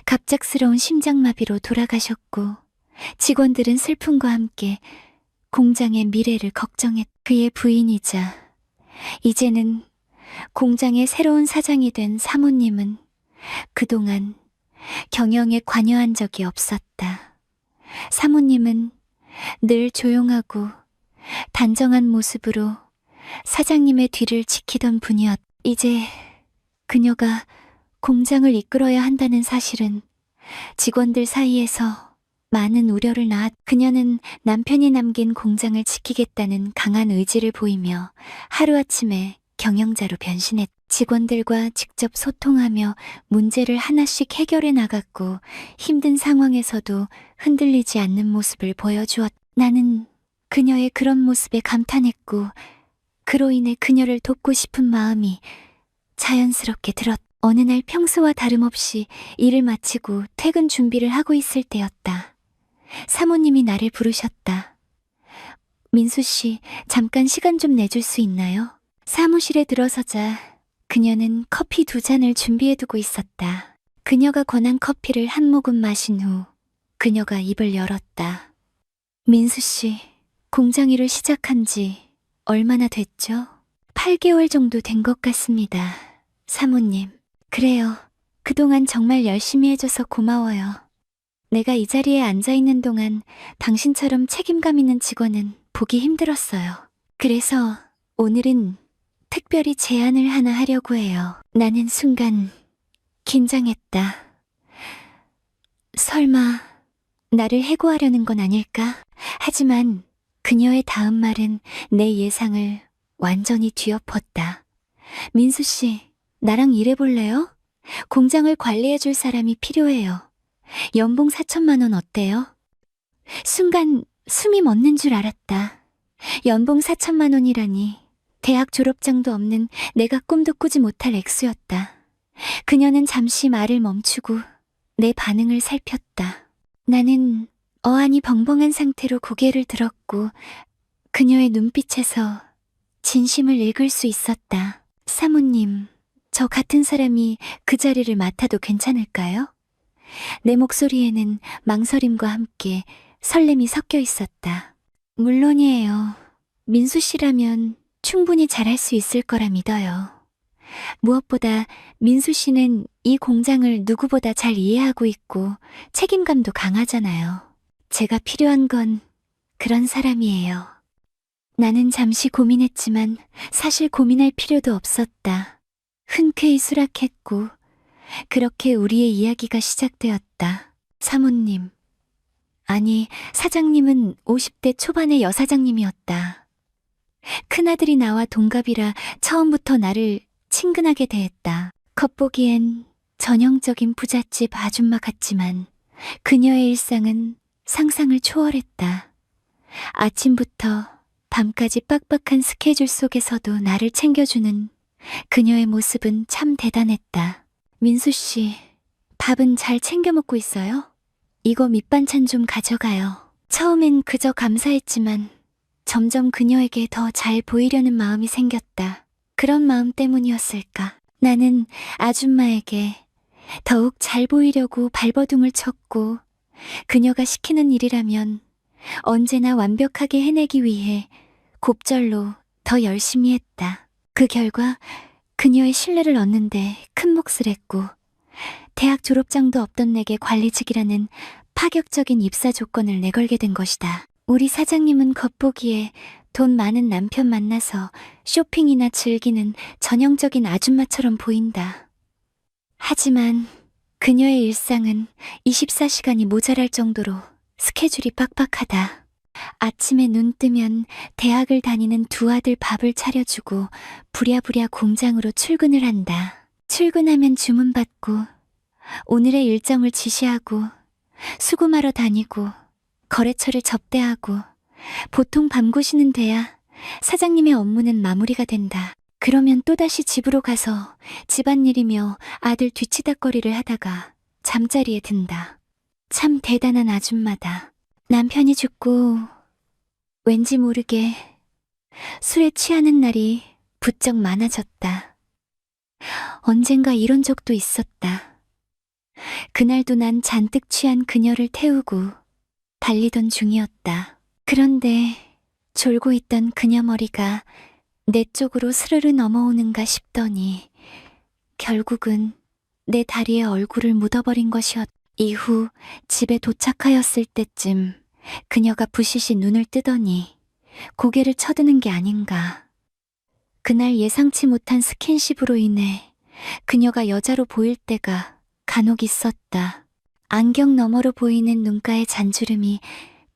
갑작스러운 심장마비로 돌아가셨고 직원들은 슬픔과 함께 공장의 미래를 걱정했다. 그의 부인이자 이제는 공장의 새로운 사장이 된 사모님은 그동안 경영에 관여한 적이 없었다. 사모님은 늘 조용하고 단정한 모습으로 사장님의 뒤를 지키던 분이었다. 이제 그녀가 공장을 이끌어야 한다는 사실은 직원들 사이에서 많은 우려를 낳았. 그녀는 남편이 남긴 공장을 지키겠다는 강한 의지를 보이며 하루아침에 경영자로 변신했. 직원들과 직접 소통하며 문제를 하나씩 해결해 나갔고 힘든 상황에서도 흔들리지 않는 모습을 보여주었. 나는 그녀의 그런 모습에 감탄했고 그로 인해 그녀를 돕고 싶은 마음이 자연스럽게 들었. 어느 날 평소와 다름없이 일을 마치고 퇴근 준비를 하고 있을 때였다. 사모님이 나를 부르셨다. 민수 씨, 잠깐 시간 좀 내줄 수 있나요? 사무실에 들어서자 그녀는 커피 2잔을 준비해두고 있었다. 그녀가 권한 커피를 한 모금 마신 후 그녀가 입을 열었다. 민수 씨, 공장 일을 시작한 지 얼마나 됐죠? 8개월 정도 된 것 같습니다. 사모님. 그래요. 그동안 정말 열심히 해줘서 고마워요. 내가 이 자리에 앉아있는 동안 당신처럼 책임감 있는 직원은 보기 힘들었어요. 그래서 오늘은 특별히 제안을 하나 하려고 해요. 나는 순간 긴장했다. 설마 나를 해고하려는 건 아닐까? 하지만 그녀의 다음 말은 내 예상을 완전히 뒤엎었다. 민수 씨, 나랑 일해볼래요? 공장을 관리해줄 사람이 필요해요. 연봉 4천만 원 어때요? 순간 숨이 멎는 줄 알았다. 연봉 4천만 원이라니 대학 졸업장도 없는 내가 꿈도 꾸지 못할 액수였다. 그녀는 잠시 말을 멈추고 내 반응을 살폈다. 나는 어안이 벙벙한 상태로 고개를 들었고 그녀의 눈빛에서 진심을 읽을 수 있었다. 사모님, 저 같은 사람이 그 자리를 맡아도 괜찮을까요? 내 목소리에는 망설임과 함께 설렘이 섞여 있었다. 물론이에요. 민수 씨라면 충분히 잘할 수 있을 거라 믿어요. 무엇보다 민수 씨는 이 공장을 누구보다 잘 이해하고 있고 책임감도 강하잖아요. 제가 필요한 건 그런 사람이에요. 나는 잠시 고민했지만 사실 고민할 필요도 없었다. 흔쾌히 수락했고 그렇게 우리의 이야기가 시작되었다. 사모님. 아니, 사장님은 50대 초반의 여사장님이었다. 큰아들이 나와 동갑이라 처음부터 나를 친근하게 대했다. 겉보기엔 전형적인 부잣집 아줌마 같지만 그녀의 일상은 상상을 초월했다. 아침부터 밤까지 빡빡한 스케줄 속에서도 나를 챙겨주는 그녀의 모습은 참 대단했다. 민수 씨, 밥은 잘 챙겨 먹고 있어요? 이거 밑반찬 좀 가져가요. 처음엔 그저 감사했지만 점점 그녀에게 더 잘 보이려는 마음이 생겼다. 그런 마음 때문이었을까? 나는 아줌마에게 더욱 잘 보이려고 발버둥을 쳤고 그녀가 시키는 일이라면 언제나 완벽하게 해내기 위해 곱절로 더 열심히 했다. 그 결과 그녀의 신뢰를 얻는데 큰 몫을 했고 대학 졸업장도 없던 내게 관리직이라는 파격적인 입사 조건을 내걸게 된 것이다. 우리 사장님은 겉보기에 돈 많은 남편 만나서 쇼핑이나 즐기는 전형적인 아줌마처럼 보인다. 하지만 그녀의 일상은 24시간이 모자랄 정도로 스케줄이 빡빡하다. 아침에 눈 뜨면 대학을 다니는 두 아들 밥을 차려주고 부랴부랴 공장으로 출근을 한다. 출근하면 주문받고 오늘의 일정을 지시하고 수금하러 다니고 거래처를 접대하고 보통 밤고시는 돼야 사장님의 업무는 마무리가 된다. 그러면 또다시 집으로 가서 집안일이며 아들 뒤치다꺼리를 하다가 잠자리에 든다. 참 대단한 아줌마다. 남편이 죽고 왠지 모르게 술에 취하는 날이 부쩍 많아졌다. 언젠가 이런 적도 있었다. 그날도 난 잔뜩 취한 그녀를 태우고 달리던 중이었다. 그런데 졸고 있던 그녀 머리가 내 쪽으로 스르르 넘어오는가 싶더니 결국은 내 다리에 얼굴을 묻어버린 것이었다. 이후 집에 도착하였을 때쯤 그녀가 부시시 눈을 뜨더니 고개를 쳐드는 게 아닌가. 그날 예상치 못한 스킨십으로 인해 그녀가 여자로 보일 때가 간혹 있었다. 안경 너머로 보이는 눈가의 잔주름이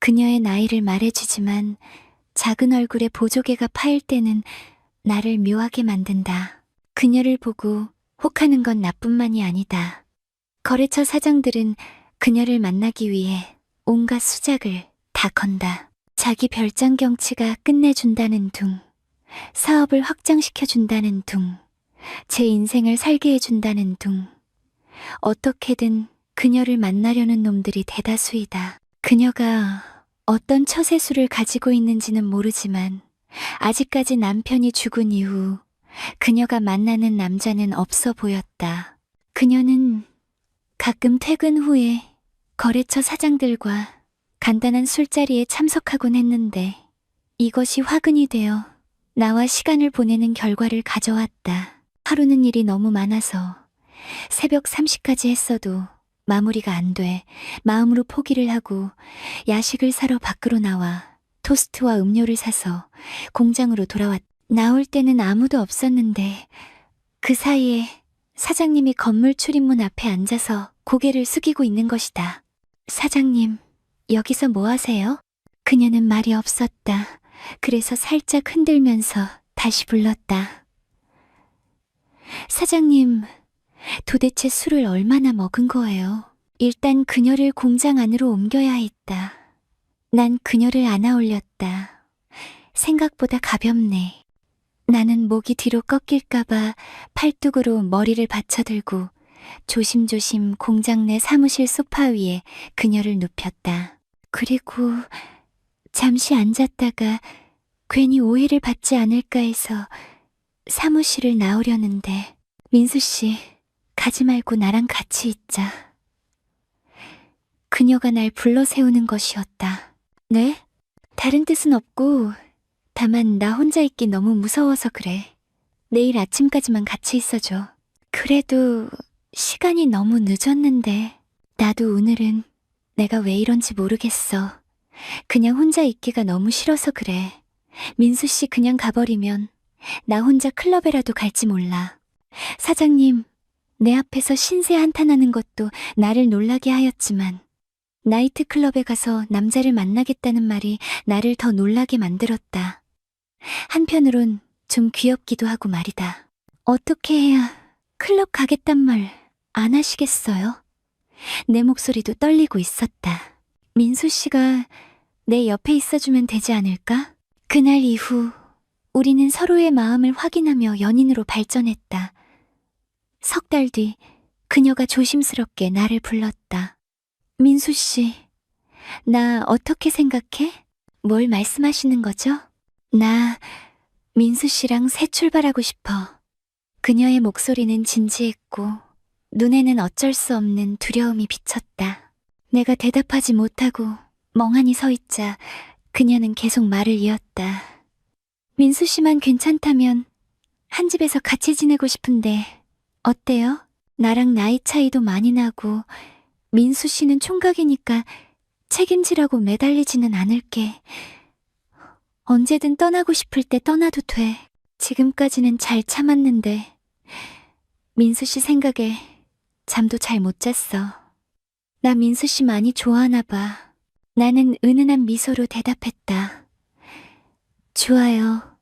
그녀의 나이를 말해주지만 작은 얼굴에 보조개가 파일 때는 나를 묘하게 만든다. 그녀를 보고 혹하는 건 나뿐만이 아니다. 거래처 사장들은 그녀를 만나기 위해 온갖 수작을 다 건다. 자기 별장 경치가 끝내준다는 둥, 사업을 확장시켜준다는 둥, 제 인생을 살게 해준다는 둥. 어떻게든 그녀를 만나려는 놈들이 대다수이다. 그녀가 어떤 처세술을 가지고 있는지는 모르지만 아직까지 남편이 죽은 이후 그녀가 만나는 남자는 없어 보였다. 그녀는 가끔 퇴근 후에 거래처 사장들과 간단한 술자리에 참석하곤 했는데 이것이 화근이 되어 나와 시간을 보내는 결과를 가져왔다. 하루는 일이 너무 많아서 새벽 3시까지 했어도 마무리가 안 돼 마음으로 포기를 하고 야식을 사러 밖으로 나와 토스트와 음료를 사서 공장으로 돌아왔다. 나올 때는 아무도 없었는데 그 사이에 사장님이 건물 출입문 앞에 앉아서 고개를 숙이고 있는 것이다. 사장님, 여기서 뭐 하세요? 그녀는 말이 없었다. 그래서 살짝 흔들면서 다시 불렀다. 사장님, 도대체 술을 얼마나 먹은 거예요? 일단 그녀를 공장 안으로 옮겨야 했다. 난 그녀를 안아 올렸다. 생각보다 가볍네. 나는 목이 뒤로 꺾일까봐 팔뚝으로 머리를 받쳐들고 조심조심 공장 내 사무실 소파 위에 그녀를 눕혔다. 그리고 잠시 앉았다가 괜히 오해를 받지 않을까 해서 사무실을 나오려는데 민수 씨, 가지 말고 나랑 같이 있자. 그녀가 날 불러 세우는 것이었다. 네? 다른 뜻은 없고 다만 나 혼자 있기 너무 무서워서 그래. 내일 아침까지만 같이 있어줘. 그래도 시간이 너무 늦었는데 나도 오늘은 내가 왜 이런지 모르겠어. 그냥 혼자 있기가 너무 싫어서 그래. 민수 씨 그냥 가버리면 나 혼자 클럽에라도 갈지 몰라. 사장님, 내 앞에서 신세 한탄하는 것도 나를 놀라게 하였지만 나이트클럽에 가서 남자를 만나겠다는 말이 나를 더 놀라게 만들었다. 한편으론 좀 귀엽기도 하고 말이다. 어떻게 해야 클럽 가겠단 말 안 하시겠어요? 내 목소리도 떨리고 있었다. 민수 씨가 내 옆에 있어주면 되지 않을까? 그날 이후 우리는 서로의 마음을 확인하며 연인으로 발전했다. 석 달 뒤 그녀가 조심스럽게 나를 불렀다. 민수 씨, 나 어떻게 생각해? 뭘 말씀하시는 거죠? 나 민수 씨랑 새 출발하고 싶어. 그녀의 목소리는 진지했고 눈에는 어쩔 수 없는 두려움이 비쳤다. 내가 대답하지 못하고 멍하니 서 있자 그녀는 계속 말을 이었다. 민수 씨만 괜찮다면 한 집에서 같이 지내고 싶은데 어때요? 나랑 나이 차이도 많이 나고 민수 씨는 총각이니까 책임지라고 매달리지는 않을게. 언제든 떠나고 싶을 때 떠나도 돼. 지금까지는 잘 참았는데 민수 씨 생각에 잠도 잘 못 잤어. 나 민수 씨 많이 좋아하나 봐. 나는 은은한 미소로 대답했다. 좋아요.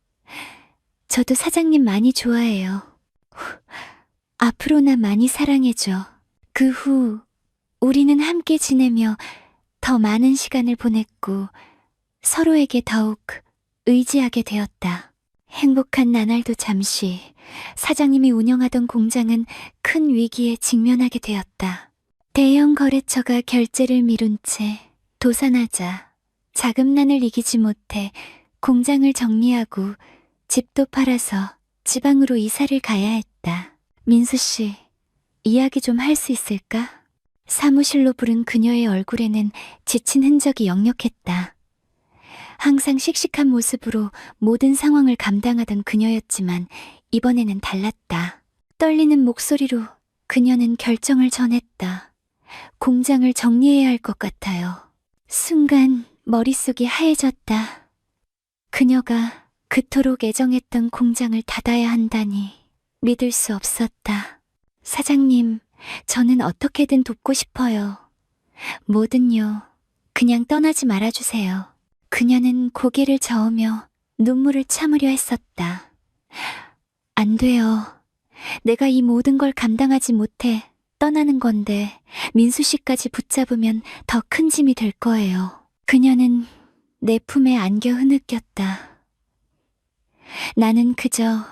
저도 사장님 많이 좋아해요. 앞으로 나 많이 사랑해줘. 그 후 우리는 함께 지내며 더 많은 시간을 보냈고 서로에게 더욱 의지하게 되었다. 행복한 나날도 잠시 사장님이 운영하던 공장은 큰 위기에 직면하게 되었다. 대형 거래처가 결제를 미룬 채 도산하자 자금난을 이기지 못해 공장을 정리하고 집도 팔아서 지방으로 이사를 가야 했다. 민수 씨, 이야기 좀 할 수 있을까? 사무실로 부른 그녀의 얼굴에는 지친 흔적이 역력했다. 항상 씩씩한 모습으로 모든 상황을 감당하던 그녀였지만 이번에는 달랐다. 떨리는 목소리로 그녀는 결정을 전했다. 공장을 정리해야 할 것 같아요. 순간 머릿속이 하얘졌다. 그녀가 그토록 애정했던 공장을 닫아야 한다니 믿을 수 없었다. 사장님, 저는 어떻게든 돕고 싶어요. 뭐든요. 그냥 떠나지 말아주세요. 그녀는 고개를 저으며 눈물을 참으려 했었다. 안 돼요. 내가 이 모든 걸 감당하지 못해 떠나는 건데 민수 씨까지 붙잡으면 더 큰 짐이 될 거예요. 그녀는 내 품에 안겨 흐느꼈다. 나는 그저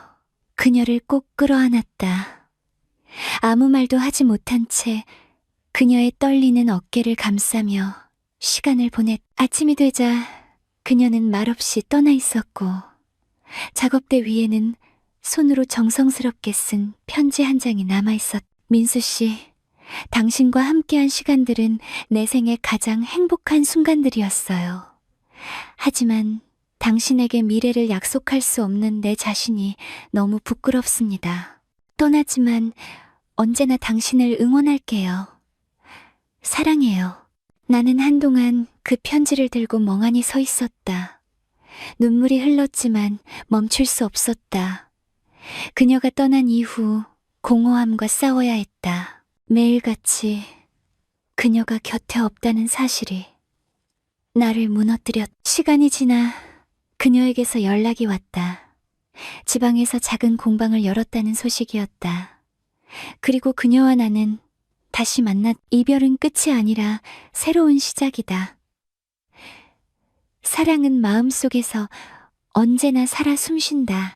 그녀를 꼭 끌어안았다. 아무 말도 하지 못한 채 그녀의 떨리는 어깨를 감싸며 시간을 보냈. 아침이 되자 그녀는 말없이 떠나 있었고 작업대 위에는 손으로 정성스럽게 쓴 편지 한 장이 남아있었. 민수 씨, 당신과 함께한 시간들은 내 생의 가장 행복한 순간들이었어요. 하지만 당신에게 미래를 약속할 수 없는 내 자신이 너무 부끄럽습니다. 떠나지만 언제나 당신을 응원할게요. 사랑해요. 나는 한동안 그 편지를 들고 멍하니 서 있었다. 눈물이 흘렀지만 멈출 수 없었다. 그녀가 떠난 이후 공허함과 싸워야 했다. 매일같이 그녀가 곁에 없다는 사실이 나를 무너뜨렸. 시간이 지나 그녀에게서 연락이 왔다. 지방에서 작은 공방을 열었다는 소식이었다. 그리고 그녀와 나는 다시 만났. 이별은 끝이 아니라 새로운 시작이다. 사랑은 마음속에서 언제나 살아 숨쉰다.